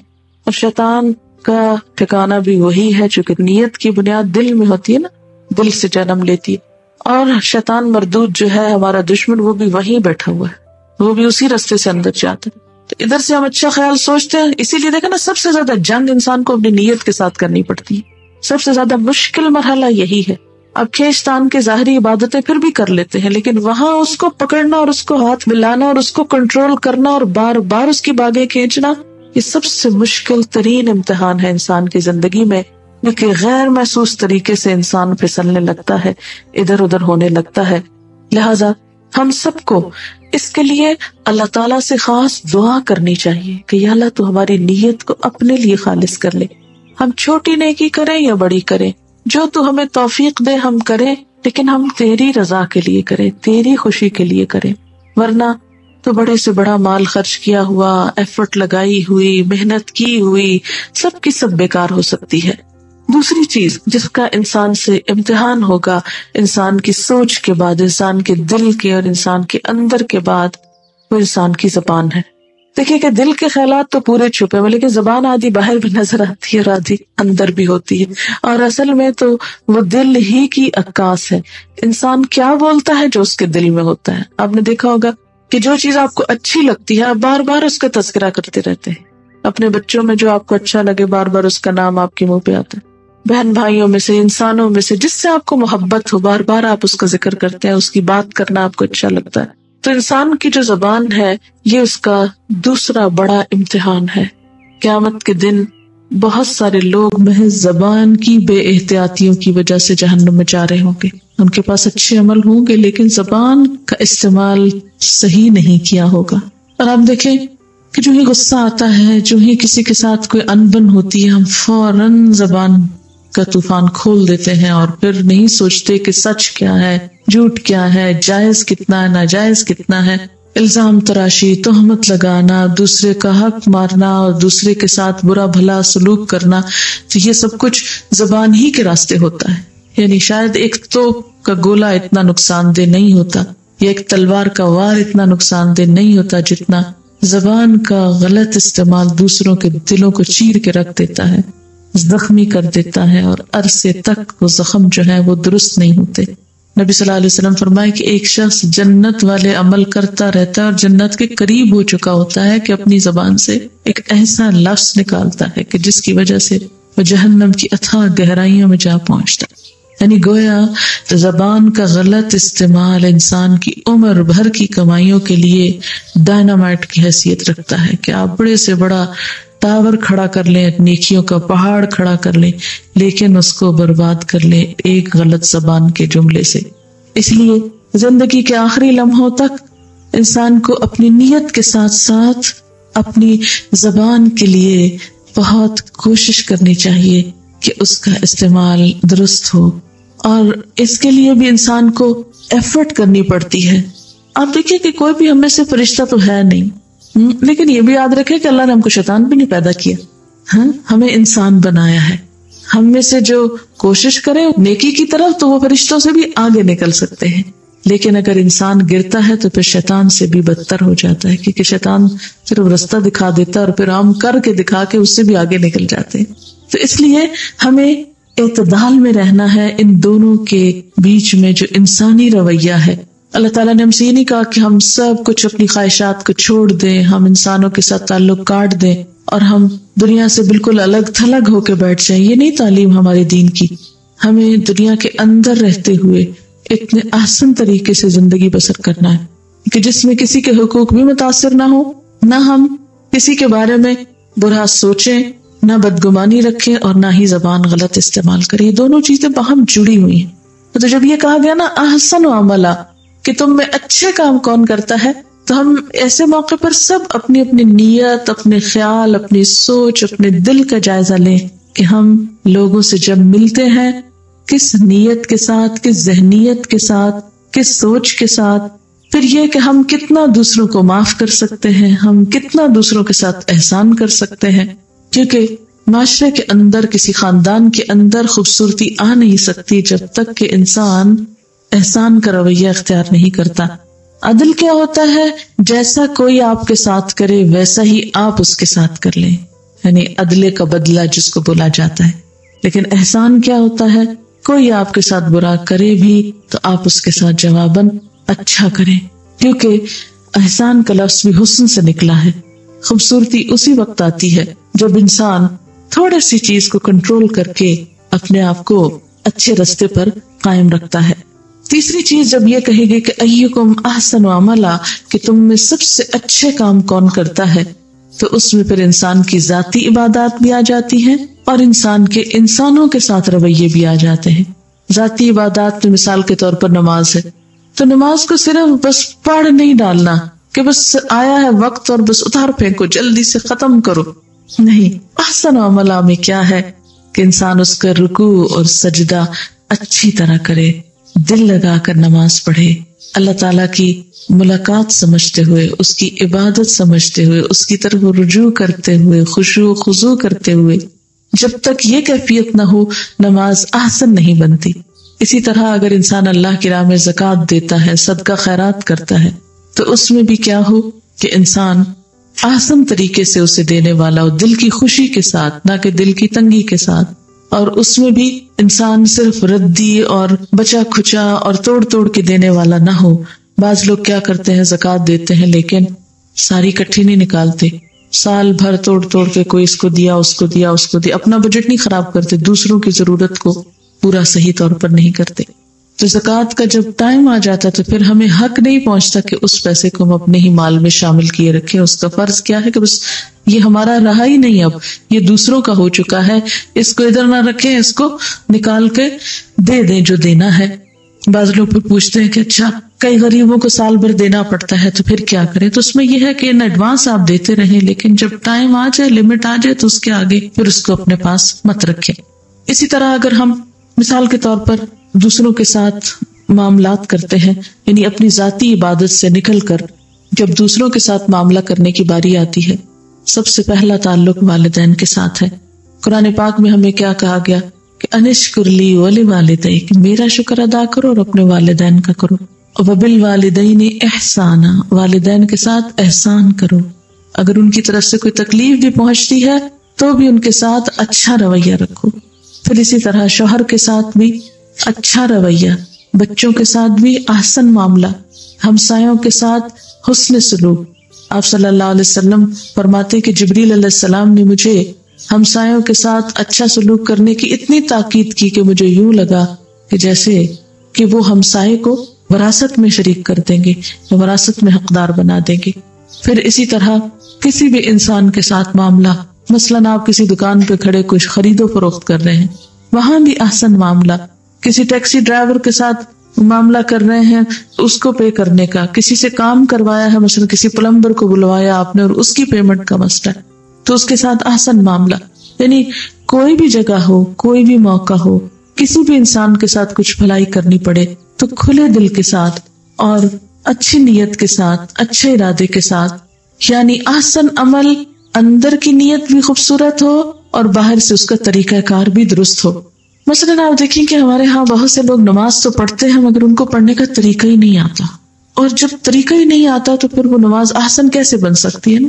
اور شیطان کا ٹھکانہ بھی وہی ہے، چونکہ نیت کی بنیاد دل میں ہوتی ہے نا، دل سے جنم لیتی ہے، اور شیطان مردود جو ہے ہمارا دشمن، وہ بھی وہیں بیٹھا ہوا ہے، وہ بھی اسی راستے سے اندر جاتا ہے۔ تو ادھر سے ہم اچھا خیال سوچتے ہیں، اسی لیے دیکھا نا، سب سے زیادہ جنگ انسان کو اپنی نیت کے ساتھ کرنی پڑتی ہے، سب سے زیادہ مشکل مرحلہ یہی ہے۔ اب کھینچتان کے ظاہری عبادتیں پھر بھی کر لیتے ہیں، لیکن وہاں اس کو پکڑنا اور اس کو ہاتھ ملانا اور اس کو کنٹرول کرنا اور بار بار اس کی باگیں کھینچنا، یہ سب سے مشکل ترین امتحان ہے انسان کی زندگی میں، کیونکہ غیر محسوس طریقے سے انسان پھسلنے لگتا ہے، ادھر ادھر ہونے لگتا ہے۔ لہٰذا ہم سب کو اس کے لیے اللہ تعالیٰ سے خاص دعا کرنی چاہیے کہ یا اللہ، تو ہماری نیت کو اپنے لیے خالص کر لے، ہم چھوٹی نیکی کریں یا بڑی کریں، جو تو ہمیں توفیق دے ہم کریں، لیکن ہم تیری رضا کے لیے کریں، تیری خوشی کے لیے کریں، ورنہ تو بڑے سے بڑا مال خرچ کیا ہوا، ایفرٹ لگائی ہوئی، محنت کی ہوئی، سب کی سب بیکار ہو سکتی ہے۔ دوسری چیز جس کا انسان سے امتحان ہوگا، انسان کی سوچ کے بعد، انسان کے دل کے اور انسان کے اندر کے بعد، وہ انسان کی زبان ہے۔ دیکھیے کہ دل کے خیالات تو پورے چھپے ہوئے، لیکن زبان آدھی باہر بھی نظر آتی ہے اور آدھی اندر بھی ہوتی ہے، اور اصل میں تو وہ دل ہی کی عکاس ہے۔ انسان کیا بولتا ہے جو اس کے دل میں ہوتا ہے۔ آپ نے دیکھا ہوگا کہ جو چیز آپ کو اچھی لگتی ہے آپ بار بار اس کا تذکرہ کرتے رہتے ہیں، اپنے بچوں میں جو آپ کو اچھا لگے بار بار اس کا نام آپ کے منہ پہ آتا ہے، بہن بھائیوں میں سے، انسانوں میں سے جس سے آپ کو محبت ہو، بار بار آپ اس کا ذکر کرتے ہیں، اس کی بات کرنا آپ کو اچھا لگتا ہے۔ تو انسان کی جو زبان ہے یہ اس کا دوسرا بڑا امتحان ہے۔ قیامت کے دن بہت سارے لوگ محض زبان کی بے احتیاطیوں کی وجہ سے جہنم میں جا رہے ہوں گے، ان کے پاس اچھے عمل ہوں گے لیکن زبان کا استعمال صحیح نہیں کیا ہوگا۔ اور آپ دیکھیں کہ جو ہی غصہ آتا ہے، جو ہی کسی کے ساتھ کوئی انبن ہوتی ہے، ہم فوراً زبان کا طوفان کھول دیتے ہیں اور پھر نہیں سوچتے کہ سچ کیا ہے، جھوٹ کیا ہے، جائز کتنا ہے، ناجائز کتنا ہے، الزام تراشی، تہمت لگانا، دوسرے کا حق مارنا اور دوسرے کے ساتھ برا بھلا سلوک کرنا، تو یہ سب کچھ زبان ہی کے راستے ہوتا ہے۔ یعنی شاید ایک توپ کا گولہ اتنا نقصان دہ نہیں ہوتا، یا ایک تلوار کا وار اتنا نقصان دہ نہیں ہوتا جتنا زبان کا غلط استعمال دوسروں کے دلوں کو چیر کے رکھ دیتا ہے، زخمی کر دیتا ہے، اور عرصے تک وہ زخم جو ہے وہ درست نہیں ہوتے۔ نبی صلی اللہ علیہ وسلم فرمائے کہ ایک شخص جنت والے عمل کرتا رہتا ہے اور جنت کے قریب ہو چکا ہوتا ہے کہ اپنی زبان سے ایک ایسا لفظ نکالتا ہے کہ جس کی وجہ سے وہ جہنم کی اتھاہ گہرائیوں میں جا پہنچتا ہے. یعنی گویا زبان کا غلط استعمال انسان کی عمر بھر کی کمائیوں کے لیے ڈائنامائٹ کی حیثیت رکھتا ہے کہ آپ بڑے سے بڑا ٹاور کھڑا کر لیں، نیکیوں کا پہاڑ کھڑا کر لیں، لیکن اس کو برباد کر لیں ایک غلط زبان کے جملے سے. اس لیے زندگی کے آخری لمحوں تک انسان کو اپنی نیت کے ساتھ ساتھ اپنی زبان کے لیے بہت کوشش کرنی چاہیے کہ اس کا استعمال درست ہو، اور اس کے لیے بھی انسان کو ایفرٹ کرنی پڑتی ہے. آپ دیکھیں کہ کوئی بھی ہم میں سے فرشتہ تو ہے نہیں، لیکن یہ بھی یاد رکھے کہ اللہ نے ہم کو شیطان بھی نہیں پیدا کیا، ہمیں انسان بنایا ہے. ہم میں سے جو کوشش کرے نیکی کی طرف تو وہ فرشتوں سے بھی آگے نکل سکتے ہیں، لیکن اگر انسان گرتا ہے تو پھر شیطان سے بھی بدتر ہو جاتا ہے، کیونکہ شیطان صرف رستہ دکھا دیتا ہے اور پھر ہم کر کے دکھا کے اس سے بھی آگے نکل جاتے ہیں. تو اس لیے ہمیں اعتدال میں رہنا ہے ان دونوں کے بیچ میں جو انسانی رویہ ہے. اللہ تعالیٰ نے ہم سے یہ نہیں کہا کہ ہم سب کچھ اپنی خواہشات کو چھوڑ دیں، ہم انسانوں کے ساتھ تعلق کاٹ دیں اور ہم دنیا سے بالکل الگ تھلگ ہو کے بیٹھ جائیں. یہ نہیں تعلیم ہمارے دین کی. ہمیں دنیا کے اندر رہتے ہوئے اتنے احسن طریقے سے زندگی بسر کرنا ہے کہ جس میں کسی کے حقوق بھی متاثر نہ ہو، نہ ہم کسی کے بارے میں برا سوچیں، نہ بدگمانی رکھیں اور نہ ہی زبان غلط استعمال کریں. یہ دونوں چیزیں باہم جڑی ہوئی ہیں. تو جب یہ کہا گیا نا احسن عملا کہ تم میں اچھے کام کون کرتا ہے، تو ہم ایسے موقع پر سب اپنی اپنی نیت، اپنے خیال، اپنی سوچ، اپنے دل کا جائزہ لیں کہ ہم لوگوں سے جب ملتے ہیں کس نیت کے ساتھ، کس ذہنیت کے ساتھ، کس سوچ کے ساتھ، پھر یہ کہ ہم کتنا دوسروں کو معاف کر سکتے ہیں، ہم کتنا دوسروں کے ساتھ احسان کر سکتے ہیں. کیونکہ معاشرے کے اندر، کسی خاندان کے اندر خوبصورتی آ نہیں سکتی جب تک کہ انسان احسان کا رویہ اختیار نہیں کرتا. عدل کیا ہوتا ہے؟ جیسا کوئی آپ کے ساتھ کرے ویسا ہی آپ اس کے ساتھ کر لیں، یعنی عدلے کا بدلہ جس کو بولا جاتا ہے. لیکن احسان کیا ہوتا ہے؟ کوئی آپ کے ساتھ برا کرے بھی تو آپ اس کے ساتھ جواباً اچھا کریں، کیونکہ احسان کا لفظ بھی حسن سے نکلا ہے. خوبصورتی اسی وقت آتی ہے جب انسان تھوڑی سی چیز کو کنٹرول کر کے اپنے آپ کو اچھے رستے پر قائم رکھتا ہے. تیسری چیز جب یہ کہے گی کہ ایکم احسن عملا، کہ تم میں سب سے اچھے کام کون کرتا ہے، تو اس میں پھر انسان کی ذاتی عبادات بھی آ جاتی ہیں اور انسان کے انسانوں کے ساتھ رویے بھی آ جاتے ہیں. ذاتی عبادات میں مثال کے طور پر نماز ہے، تو نماز کو صرف بس پڑھ نہیں ڈالنا کہ بس آیا ہے وقت اور بس اتار پھینکو، جلدی سے ختم کرو. نہیں، احسن عملہ میں کیا ہے کہ انسان اس کا رکوع اور سجدہ اچھی طرح کرے، دل لگا کر نماز پڑھے، اللہ تعالیٰ کی ملاقات سمجھتے ہوئے، اس کی عبادت سمجھتے ہوئے، اس کی طرف رجوع کرتے ہوئے، خشوع و خضوع کرتے ہوئے. جب تک یہ کیفیت نہ ہو نماز احسن نہیں بنتی. اسی طرح اگر انسان اللہ کی راہ میں زکوٰۃ دیتا ہے، صدقہ خیرات کرتا ہے، تو اس میں بھی کیا ہو کہ انسان احسن طریقے سے اسے دینے والا ہو، دل کی خوشی کے ساتھ، نہ کہ دل کی تنگی کے ساتھ. اور اس میں بھی انسان صرف ردی اور بچا کھچا اور توڑ توڑ کے دینے والا نہ ہو. بعض لوگ کیا کرتے ہیں، زکوٰۃ دیتے ہیں لیکن ساری اکٹھی نہیں نکالتے، سال بھر توڑ توڑ کے کوئی اس کو دیا، اس کو دیا، اس کو دیا، اپنا بجٹ نہیں خراب کرتے، دوسروں کی ضرورت کو پورا صحیح طور پر نہیں کرتے. تو زکوٰۃ کا جب ٹائم آ جاتا تو پھر ہمیں حق نہیں پہنچتا کہ اس پیسے کو ہم اپنے ہی مال میں شامل کیے رکھیں. اس کا فرض کیا ہے کہ بس یہ ہمارا رہا ہی نہیں، اب یہ دوسروں کا ہو چکا ہے، اس کو ادھر نہ رکھیں، اس کو نکال کے دے دیں جو دینا ہے. بعض لوگ پھر پوچھتے ہیں کہ اچھا کئی غریبوں کو سال بھر دینا پڑتا ہے تو پھر کیا کریں؟ تو اس میں یہ ہے کہ ان ایڈوانس آپ دیتے رہیں، لیکن جب ٹائم آ جائے، لمٹ آ جائے تو اس کے آگے پھر اس کو اپنے پاس مت رکھیں. اسی طرح اگر ہم مثال کے طور پر دوسروں کے ساتھ معاملات کرتے ہیں، یعنی اپنی ذاتی عبادت سے نکل کر جب دوسروں کے ساتھ معاملہ کرنے کی باری آتی ہے، سب سے پہلا تعلق والدین کے ساتھ ہے. قرآن پاک میں ہمیں کیا کہا گیا کہ انشکر لی ولوالدیک، میرا شکر ادا کرو اور اپنے والدین کا کرو. وبالوالدین احسانا، والدین کے ساتھ احسان کرو. اگر ان کی طرف سے کوئی تکلیف بھی پہنچتی ہے تو بھی ان کے ساتھ اچھا رویہ رکھو. پھر اسی طرح شوہر کے ساتھ بھی اچھا رویہ، بچوں کے ساتھ بھی احسن معاملہ، ہمسایوں کے ساتھ حسن سلوک۔ آپ صلی اللہ علیہ وسلم فرماتے کہ جبریل علیہ السلام نے مجھے ہمسایوں کے ساتھ اچھا سلوک کرنے کی اتنی تاکید کی کہ مجھے یوں لگا کہ جیسے کہ وہ ہمسائے کو وراثت میں شریک کر دیں گے، وراثت میں حقدار بنا دیں گے۔ پھر اسی طرح کسی بھی انسان کے ساتھ معاملہ، مثلاً آپ کسی دکان پہ کھڑے کچھ خرید و فروخت کر رہے ہیں، وہاں بھی احسن معاملہ، کسی ٹیکسی ڈرائیور کے ساتھ معاملہ کر رہے ہیں اس کو پے کرنے کا، کسی سے کام کروایا ہے، مثلا کسی پلمبر کو بلوایا آپ نے اور اس کی پیمنٹ کا مسئلہ ہے تو اس کے ساتھ احسن معاملہ۔ یعنی کوئی بھی جگہ ہو، کوئی بھی موقع ہو، کسی بھی انسان کے ساتھ کچھ بھلائی کرنی پڑے تو کھلے دل کے ساتھ اور اچھی نیت کے ساتھ، اچھے ارادے کے ساتھ، یعنی احسن عمل اندر کی نیت بھی خوبصورت ہو اور باہر سے اس کا طریقہ کار بھی درست ہو۔ مثلاً آپ دیکھیں کہ ہمارے ہاں بہت سے لوگ نماز تو پڑھتے ہیں مگر ان کو پڑھنے کا طریقہ ہی نہیں آتا، اور جب طریقہ ہی نہیں آتا تو پھر وہ نماز احسن کیسے بن سکتی ہے نا؟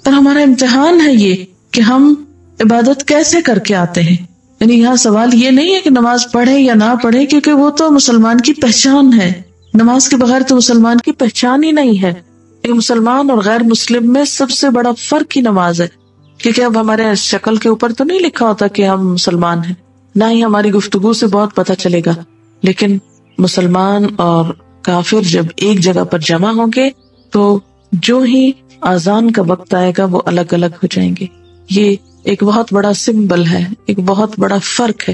اور ہمارا امتحان ہے یہ کہ ہم عبادت کیسے کر کے آتے ہیں۔ یعنی یہاں سوال یہ نہیں ہے کہ نماز پڑھے یا نہ پڑھے، کیونکہ وہ تو مسلمان کی پہچان ہے، نماز کے بغیر تو مسلمان کی پہچان ہی نہیں ہے۔ ایک مسلمان اور غیر مسلم میں سب سے بڑا فرق ہی نماز ہے، کیونکہ اب ہمارے شکل کے اوپر تو نہیں لکھا ہوتا کہ ہم مسلمان ہیں، نہ ہی ہماری گفتگو سے بہت پتہ چلے گا، لیکن مسلمان اور کافر جب ایک جگہ پر جمع ہوں گے تو جو ہی اذان کا وقت آئے گا وہ الگ الگ ہو جائیں گے۔ یہ ایک بہت بڑا سمبل ہے، ایک بہت بڑا فرق ہے۔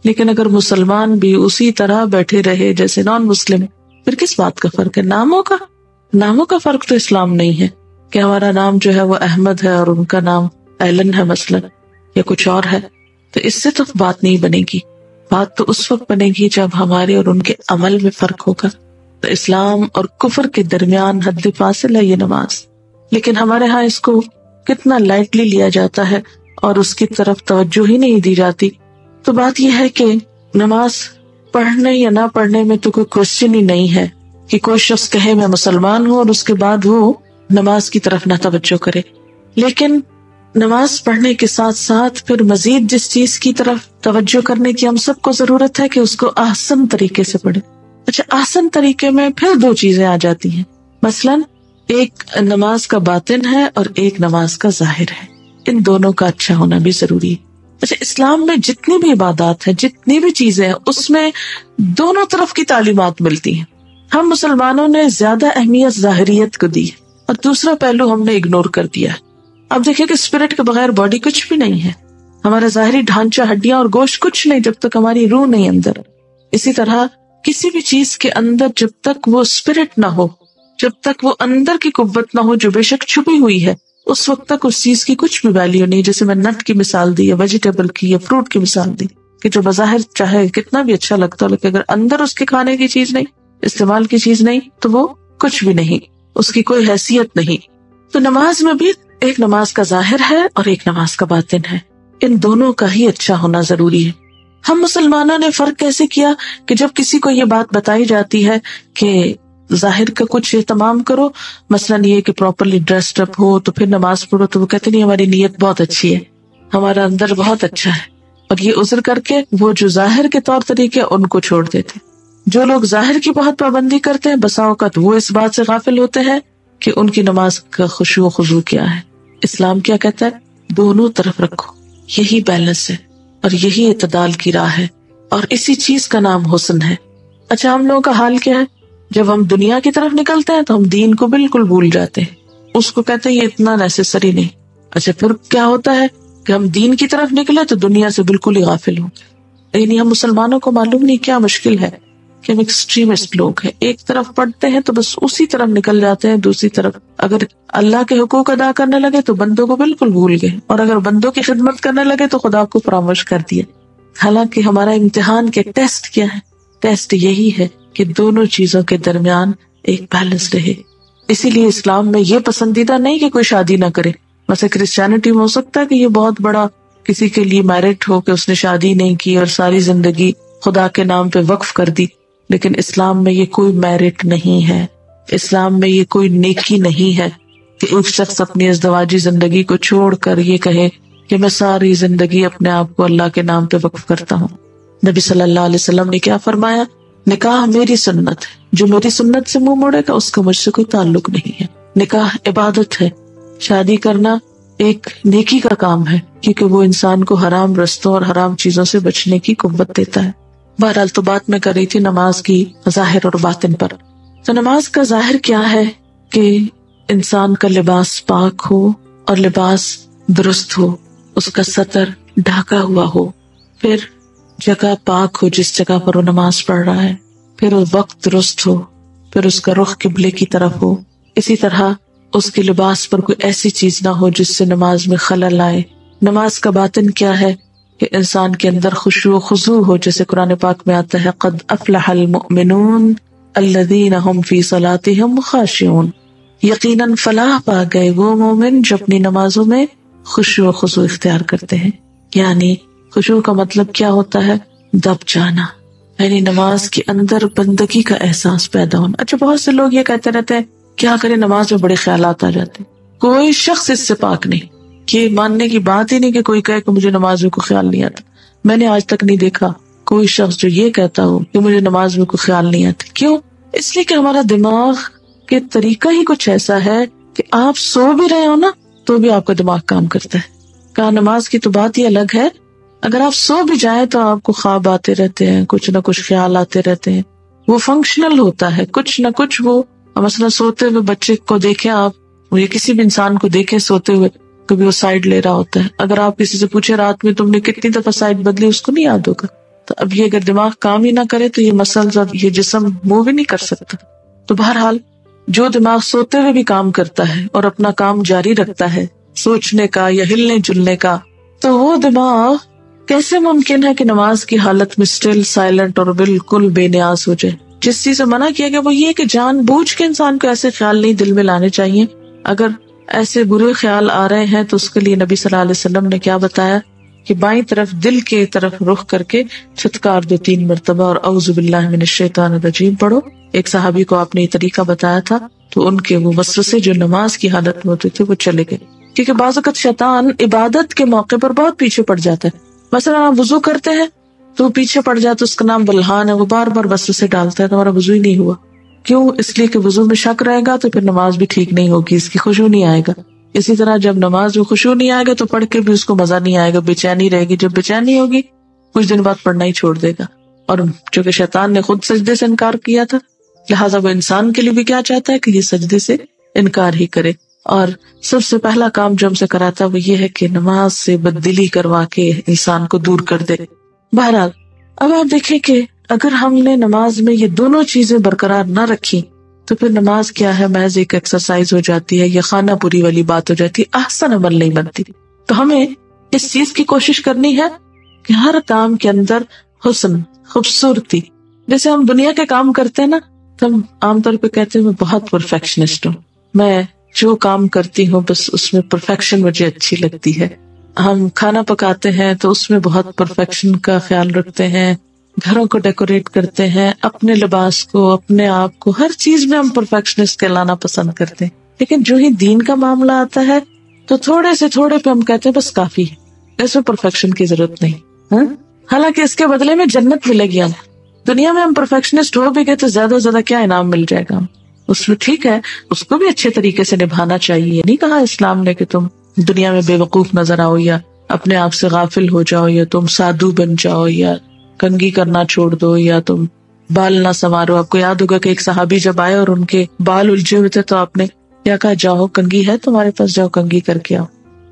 لیکن اگر مسلمان بھی اسی طرح بیٹھے رہے جیسے نان مسلم، پھر کس بات کا فرق ہے؟ ناموں کا فرق تو اسلام نہیں ہے کہ ہمارا نام جو ہے وہ احمد ہے اور ان کا نام ایلن ہے مثلا، یا کچھ اور ہے، تو اس سے تو بات نہیں بنے گی۔ بات تو اس وقت بنے گی جب ہمارے اور ان کے عمل میں فرق ہوگا۔ تو اسلام اور کفر کے درمیان حد فاصل ہے یہ نماز، لیکن ہمارے ہاں اس کو کتنا لائٹلی لیا جاتا ہے اور اس کی طرف توجہ ہی نہیں دی جاتی۔ تو بات یہ ہے کہ نماز پڑھنے یا نہ پڑھنے میں تو کوئی کوشچن ہی نہیں ہے کہ کوئی شخص کہے میں مسلمان ہوں اور اس کے بعد وہ نماز کی طرف نہ توجہ کرے۔ لیکن نماز پڑھنے کے ساتھ ساتھ پھر مزید جس چیز کی طرف توجہ کرنے کی ہم سب کو ضرورت ہے کہ اس کو احسن طریقے سے پڑھے۔ اچھا، احسن طریقے میں پھر دو چیزیں آ جاتی ہیں، مثلاً ایک نماز کا باطن ہے اور ایک نماز کا ظاہر ہے، ان دونوں کا اچھا ہونا بھی ضروری ہے۔ اچھا، اسلام میں جتنی بھی عبادات ہیں، جتنی بھی چیزیں ہیں، اس میں دونوں طرف کی تعلیمات ملتی ہیں۔ ہم مسلمانوں نے زیادہ اہمیت ظاہریت کو دی ہے اور دوسرا پہلو ہم نے اگنور کر دیا ہے۔ اب دیکھیں کہ اسپرٹ کے بغیر باڈی کچھ بھی نہیں ہے، ہمارا ظاہری ڈھانچہ، ہڈیاں اور گوشت کچھ نہیں جب تک ہماری روح نہیں اندر۔ اسی طرح کسی بھی چیز کے اندر جب تک وہ اسپرٹ نہ ہو، جب تک وہ اندر کی قوت نہ ہو جو بے شک چھپی ہوئی ہے، اس وقت تک اس چیز کی کچھ بھی ویلیو نہیں۔ جیسے میں نٹ کی مثال دی یا ویجیٹیبل کی یا فروٹ کی مثال دی کہ جو بظاہر چاہے کتنا بھی اچھا لگتا ہو، لیکن اگر اندر اس کے کھانے کی چیز نہیں، استعمال کی چیز نہیں، تو وہ کچھ بھی نہیں، اس کی کوئی حیثیت نہیں۔ تو نماز میں بھی ایک نماز کا ظاہر ہے اور ایک نماز کا باطن ہے، ان دونوں کا ہی اچھا ہونا ضروری ہے۔ ہم مسلمانوں نے فرق کیسے کیا کہ جب کسی کو یہ بات بتائی جاتی ہے کہ ظاہر کا کچھ اہتمام کرو، مثلاً یہ کہ پراپرلی ڈریسڈ اپ ہو تو پھر نماز پڑھو، تو وہ کہتے نہیں ہماری نیت بہت اچھی ہے، ہمارا اندر بہت اچھا ہے، اور یہ عذر کر کے وہ جو ظاہر کے طور طریقے ان کو چھوڑ دیتے۔ جو لوگ ظاہر کی بہت پابندی کرتے ہیں، بسا اوقات وہ اس بات سے غافل ہوتے ہیں کہ ان کی نماز کا خشوع و خضوع کیا ہے۔ اسلام کیا کہتا ہے؟ دونوں طرف رکھو، یہی بیلنس ہے اور یہی اعتدال کی راہ ہے، اور اسی چیز کا نام حسن ہے۔ اچھا، ہم لوگوں کا حال کیا ہے؟ جب ہم دنیا کی طرف نکلتے ہیں تو ہم دین کو بالکل بھول جاتے ہیں، اس کو کہتے ہیں یہ اتنا نیسیسری نہیں۔ اچھا، پھر کیا ہوتا ہے کہ ہم دین کی طرف نکلے تو دنیا سے بالکل ہی غافل ہوں۔ یعنی ہم مسلمانوں کو معلوم نہیں کیا مشکل ہے کہ ہم ایکسٹریمسٹ لوگ ہیں، ایک طرف پڑھتے ہیں تو بس اسی طرف نکل جاتے ہیں، دوسری طرف اگر اللہ کے حقوق ادا کرنے لگے تو بندوں کو بالکل بھول گئے، اور اگر بندوں کی خدمت کرنے لگے تو خدا کو فراموش کر دیا۔ حالانکہ ہمارا امتحان کے ٹیسٹ کیا ہے؟ ٹیسٹ یہی ہے کہ دونوں چیزوں کے درمیان ایک بیلنس رہے۔ اسی لیے اسلام میں یہ پسندیدہ نہیں کہ کوئی شادی نہ کرے۔ مثلا کرسچینٹی میں ہو سکتا ہے کہ یہ بہت بڑا کسی کے لیے میرٹ ہو کہ اس نے شادی نہیں کی اور ساری زندگی خدا کے نام پہ وقف کر دی، لیکن اسلام میں یہ کوئی میرٹ نہیں ہے، اسلام میں یہ کوئی نیکی نہیں ہے کہ ایک شخص اپنی ازدواجی زندگی کو چھوڑ کر یہ کہے کہ میں ساری زندگی اپنے آپ کو اللہ کے نام پہ وقف کرتا ہوں۔ نبی صلی اللہ علیہ وسلم نے کیا فرمایا؟ نکاح میری سنت ہے، جو میری سنت سے منہ موڑے گا اس کا مجھ سے کوئی تعلق نہیں ہے۔ نکاح عبادت ہے، شادی کرنا ایک نیکی کا کام ہے، کیونکہ وہ انسان کو حرام رستوں اور حرام چیزوں سے بچنے کی قوت دیتا ہے۔ بہرحال تو بات میں کر رہی تھی نماز کی ظاہر اور باطن پر۔ تو نماز کا ظاہر کیا ہے کہ انسان کا لباس پاک ہو اور لباس درست ہو، اس کا سطر ڈھاکا ہوا ہو، پھر جگہ پاک ہو جس جگہ پر وہ نماز پڑھ رہا ہے، پھر وہ وقت درست ہو، پھر اس کا رخ قبلے کی طرف ہو، اسی طرح اس کے لباس پر کوئی ایسی چیز نہ ہو جس سے نماز میں خلل آئے۔ نماز کا باطن کیا ہے کہ انسان کے اندر خشوع و خضوع ہو، جیسے قرآن پاک میں آتا ہے قد افلح المؤمنون الذین هم فی صلاتهم خاشعون، یقیناً فلاح پا گئے وہ مومن جو اپنی نمازوں میں خشوع و خضوع اختیار کرتے ہیں۔ یعنی خشوع کا مطلب کیا ہوتا ہے؟ دب جانا، یعنی نماز کے اندر بندگی کا احساس پیدا ہونا۔ اچھا، بہت سے لوگ یہ کہتے رہتے ہیں کیا کریں نماز میں بڑے خیالات آ جاتے ہیں۔ کوئی شخص اس سے پاک نہیں، کہ ماننے کی بات ہی نہیں کہ کوئی کہے کہ مجھے نماز میں کوئی خیال نہیں آتا۔ میں نے آج تک نہیں دیکھا کوئی شخص جو یہ کہتا ہو کہ مجھے نماز میں کوئی خیال نہیں آتا۔ کیوں؟ اس لیے کہ ہمارا دماغ کے طریقہ ہی کچھ ایسا ہے کہ آپ سو بھی رہے ہو نا تو بھی آپ کا دماغ کام کرتا ہے۔ کہا نماز کی تو بات ہی الگ ہے، اگر آپ سو بھی جائیں تو آپ کو خواب آتے رہتے ہیں، کچھ نہ کچھ خیال آتے رہتے ہیں، وہ فنکشنل ہوتا ہے، کچھ نہ کچھ۔ وہ مثلا سوتے ہوئے بچے کو دیکھیں آپ، یا کسی بھی انسان کو دیکھیں سوتے ہوئے، کبھی وہ سائڈ لے رہا ہوتا ہے۔ اگر آپ کسی سے پوچھے رات میں تم نے کتنی دفعہ سائڈ بدلی، اس کو نہیں یاد ہوگا۔ تو اب یہ اگر دماغ کام ہی نہ کرے تو یہ مسلز اور یہ جسم موو بھی نہیں کر سکتا۔ تو بہرحال جو دماغ سوتے ہوئے بھی کام کرتا ہے اور اپنا کام جاری رکھتا ہے سوچنے کا یا ہلنے جلنے کا، تو وہ دماغ کیسے ممکن ہے کہ نماز کی حالت میں اسٹل سائلنٹ اور بالکل بے نیاز ہو جائے؟ جس چیز سے منع کیا گیا وہ یہ کہ جان بوجھ کے انسان کو ایسے خیال نہیں دل میں لانے چاہیے۔ اگر ایسے برے خیال آ رہے ہیں تو اس کے لیے نبی صلی اللہ علیہ وسلم نے کیا بتایا کہ بائیں طرف دل کے طرف رخ کر کے چھتکار دو 3 مرتبہ اور اعوذ باللہ من الشیطان الرجیم پڑھو۔ ایک صحابی کو آپ نے یہ طریقہ بتایا تھا تو ان کے وہ وسوسے جو نماز کی حالت میں ہوتے تھے وہ چلے گئے، کیونکہ بعض اوقات شیطان عبادت کے موقع پر بہت پیچھے پڑ جاتا ہے۔ مثلا آپ وضو کرتے ہیں تو پیچھے پڑ جاتا، اس کا نام بلحان ہے، وہ بار بار وسوسے ڈالتا ہے، تمہارا وضو ہی نہیں ہوا۔ کیوں؟ اس لیے کہ وضو میں شک رہے گا تو پھر نماز بھی ٹھیک نہیں ہوگی، اس کی خشوع نہیں آئے گا۔ اسی طرح جب نماز میں خشوع نہیں آئے گا تو پڑھ کے بھی اس کو مزہ نہیں آئے گا، بے چینی رہے گی۔ جب بے چینی ہوگی کچھ دن بعد پڑھنا ہی چھوڑ دے گا۔ اور چونکہ شیطان نے خود سجدے سے انکار کیا تھا، لہٰذا وہ انسان کے لیے بھی کیا چاہتا ہے کہ یہ سجدے سے انکار ہی کرے۔ اور سب سے پہلا کام جو ہم سے کراتا وہ یہ ہے کہ نماز سے بددلی کروا کے انسان کو دور کر دے۔ بہرحال اب آپ دیکھیں کہ اگر ہم نے نماز میں یہ دونوں چیزیں برقرار نہ رکھی تو پھر نماز کیا ہے؟ محض ایک ایکسرسائز ہو جاتی ہے یا خانہ پوری والی بات ہو جاتی ہے، احسن عمل نہیں بنتی۔ تو ہمیں اس چیز کی کوشش کرنی ہے کہ ہر کام کے اندر حسن، خوبصورتی، جیسے ہم دنیا کے کام کرتے ہیں نا تو ہم عام طور پہ کہتے ہیں میں بہت پرفیکشنسٹ ہوں، میں جو کام کرتی ہوں بس اس میں پرفیکشن مجھے اچھی لگتی ہے۔ ہم کھانا پکاتے ہیں تو اس میں بہت پرفیکشن کا خیال رکھتے ہیں، گھروں کو ڈیکوریٹ کرتے ہیں، اپنے لباس کو، اپنے آپ کو، ہر چیز میں ہم پرفیکشنسٹ کہلانا پسند کرتے ہیں۔ لیکن جو ہی دین کا معاملہ آتا ہے تو تھوڑے سے تھوڑے پہ ہم کہتے ہیں بس کافی ہے، اس میں پرفیکشن کی ضرورت نہیں۔ حالانکہ اس کے بدلے میں جنت ملے گی ہمیں۔ دنیا میں ہم پرفیکشنسٹ ہو بھی گئے تو زیادہ سے زیادہ کیا انعام مل جائے گا؟ اس میں ٹھیک ہے، اس کو بھی اچھے طریقے سے نبھانا چاہیے۔ نہیں کہا اسلام نے کہ تم دنیا میں بے وقوف نظر آؤ یا اپنے آپ سے غافل ہو جاؤ یا تم سادھو بن جاؤ یا کنگھی کرنا چھوڑ دو یا تم بال نہ سنوارو۔ آپ کو یاد ہوگا کہ ایک صحابی جب آئے اور ان کے بال الجھے ہوئے تھے تو آپ نے کیا کہا؟ جاؤ کنگھی ہے تمہارے پاس، جاؤ کنگھی کر کے آؤ۔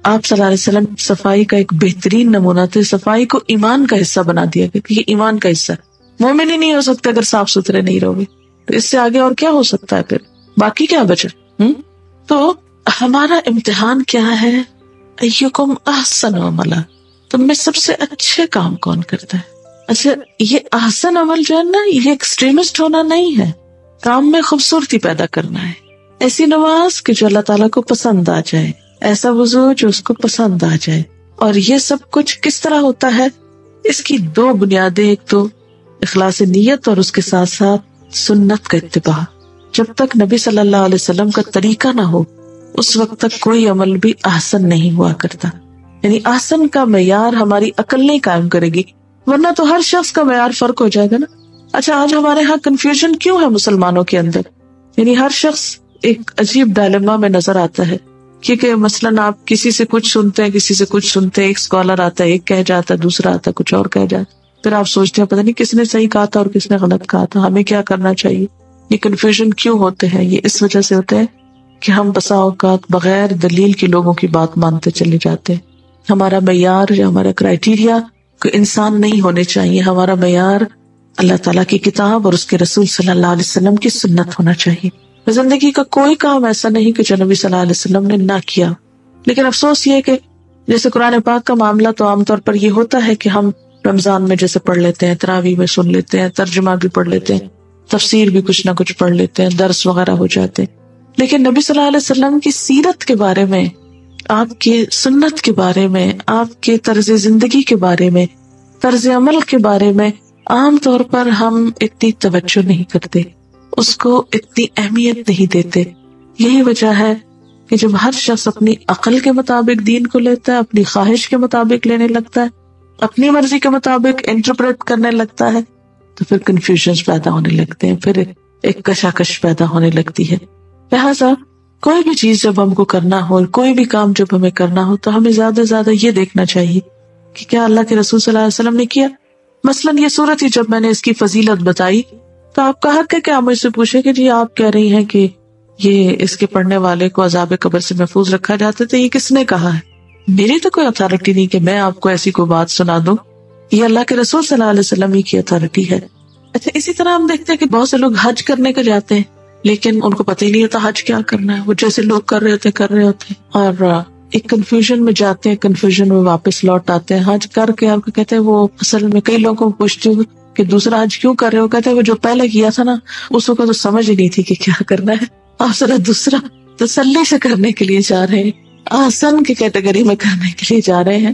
آپ صلی اللہ علیہ وسلم صفائی کا ایک بہترین نمونہ تھے، صفائی کو ایمان کا حصہ بنا دیا کہ یہ ایمان کا حصہ ہے، مومن ہی نہیں ہو سکتے اگر صاف ستھرے نہیں رہو گے، تو اس سے آگے اور کیا ہو سکتا ہے؟ پھر باقی کیا بچا؟ تو ہمارا امتحان کیا ہے؟ ایکم احسن عملا، تم میں سب سے اچھے کام کون کرتا ہے؟ اچھا، یہ احسن عمل جو ہے نا، یہ ایکسٹریمسٹ ہونا نہیں ہے، کام میں خوبصورتی پیدا کرنا ہے۔ ایسی نماز کہ جو اللہ تعالیٰ کو پسند آ جائے، ایسا وضو جو اس کو پسند آ جائے۔ اور یہ سب کچھ کس طرح ہوتا ہے؟ اس کی 2 بنیادیں، ایک تو اخلاص نیت اور اس کے ساتھ ساتھ سنت کا اتباع۔ جب تک نبی صلی اللہ علیہ وسلم کا طریقہ نہ ہو اس وقت تک کوئی عمل بھی احسن نہیں ہوا کرتا۔ یعنی احسن کا معیار ہماری عقل نہیں قائم کرے گی، ورنہ تو ہر شخص کا معیار فرق ہو جائے گا نا۔ اچھا آج ہمارے ہاں کنفیوژن کیوں ہے مسلمانوں کے اندر؟ یعنی ہر شخص ایک عجیب ڈائلیما میں نظر آتا ہے، کیونکہ مثلاً آپ کسی سے کچھ سنتے ہیں، کسی سے کچھ سنتے ہیں، ایک اسکالر آتا ہے ایک کہہ جاتا ہے، دوسرا آتا ہے کچھ اور کہہ جاتا ہے، پھر آپ سوچتے ہیں پتہ نہیں کس نے صحیح کہا تھا اور کس نے غلط کہا تھا، ہمیں کیا کرنا چاہیے؟ یہ کنفیوژن کیوں ہوتے ہیں؟ یہ اس وجہ سے ہوتے ہیں کہ ہم بسا اوقات بغیر دلیل کے لوگوں کی بات مانتے چلے جاتے ہیں۔ ہمارا معیار یا ہمارا کرائیٹیریا کوئی انسان نہیں ہونے چاہیے، ہمارا معیار اللہ تعالیٰ کی کتاب اور اس کے رسول صلی اللہ علیہ وسلم کی سنت ہونا چاہیے۔ زندگی کا کوئی کام ایسا نہیں کہ جو نبی صلی اللہ علیہ وسلم نے نہ کیا، لیکن افسوس یہ کہ جیسے قرآن پاک کا معاملہ تو عام طور پر یہ ہوتا ہے کہ ہم رمضان میں جیسے پڑھ لیتے ہیں، تراویح میں سن لیتے ہیں، ترجمہ بھی پڑھ لیتے ہیں، تفسیر بھی کچھ نہ کچھ پڑھ لیتے ہیں، درس وغیرہ ہو جاتے ہیں، لیکن نبی صلی اللہ علیہ وسلم کی سیرت کے بارے میں، آپ کی سنت کے بارے میں، آپ کے طرز زندگی کے بارے میں، طرز عمل کے بارے میں عام طور پر ہم اتنی توجہ نہیں کرتے، اس کو اتنی اہمیت نہیں دیتے۔ یہی وجہ ہے کہ جب ہر شخص اپنی عقل کے مطابق دین کو لیتا ہے، اپنی خواہش کے مطابق لینے لگتا ہے، اپنی مرضی کے مطابق انٹرپریٹ کرنے لگتا ہے، تو پھر کنفیوژنز پیدا ہونے لگتے ہیں، پھر ایک کشاکش پیدا ہونے لگتی ہے۔ لہٰذا کوئی بھی چیز جب ہم کو کرنا ہو، کوئی بھی کام جب ہمیں کرنا ہو، تو ہمیں زیادہ سے زیادہ یہ دیکھنا چاہیے کہ کیا اللہ کے رسول صلی اللہ علیہ وسلم نے کیا۔ مثلاً یہ صورت ہی جب میں نے اس کی فضیلت بتائی تو آپ کا حق ہے کہ آپ مجھ سے پوچھیں کہ جی آپ کہہ رہی ہیں کہ یہ اس کے پڑھنے والے کو عذاب قبر سے محفوظ رکھا جاتا تھا، یہ کس نے کہا ہے؟ میری تو کوئی اتھارٹی نہیں کہ میں آپ کو ایسی کوئی بات سنا دوں، یہ اللہ کے رسول صلی اللہ علیہ وسلم ہی کی اتھارٹی ہے۔ اچھا اسی طرح ہم دیکھتے ہیں کہ بہت سے لوگ حج کرنے کو جاتے ہیں لیکن ان کو پتہ ہی نہیں ہوتا حج کیا کرنا ہے، وہ جیسے لوگ کر رہے ہوتے ہیں اور ایک کنفیوژن میں جاتے ہیں، کنفیوژن میں واپس لوٹ آتے ہیں۔ حج کر کے آپ کو کہتے ہیں، وہ اصل میں کئی لوگوں کو پوچھتے ہوں کہ دوسرا حج کیوں کر رہے ہو، کہتے ہیں وہ جو پہلے کیا تھا نا اس کو تو سمجھ ہی نہیں تھی کہ کیا کرنا ہے، آپ ذرا دوسرا تسلی سے کرنے کے لیے جا رہے ہیں، آسن کی کیٹیگری میں کرنے کے لیے جا رہے ہیں۔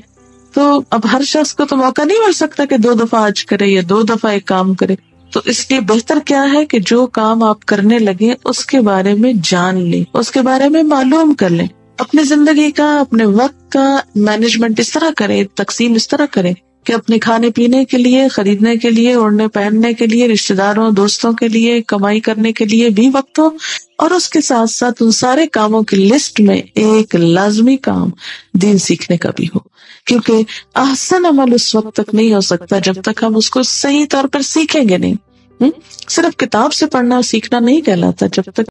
تو اب ہر شخص کو تو موقع نہیں مل سکتا کہ 2 دفعہ حج کرے یا 2 دفعہ ایک کام کرے، تو اس لیے بہتر کیا ہے کہ جو کام آپ کرنے لگے اس کے بارے میں جان لیں، اس کے بارے میں معلوم کر لیں، اپنی زندگی کا، اپنے وقت کا مینجمنٹ اس طرح کریں، تقسیم اس طرح کریں کہ اپنے کھانے پینے کے لیے، خریدنے کے لیے، اوڑھنے پہننے کے لیے، رشتہ داروں دوستوں کے لیے، کمائی کرنے کے لیے بھی وقت ہو، اور اس کے ساتھ ساتھ ان سارے کاموں کی لسٹ میں ایک لازمی کام دین سیکھنے کا بھی ہو، کیونکہ احسن عمل اس وقت تک نہیں ہو سکتا جب تک ہم اس کو صحیح طور پر سیکھیں گے نہیں۔ صرف کتاب سے پڑھنا اور سیکھنا نہیں کہلاتا جب تک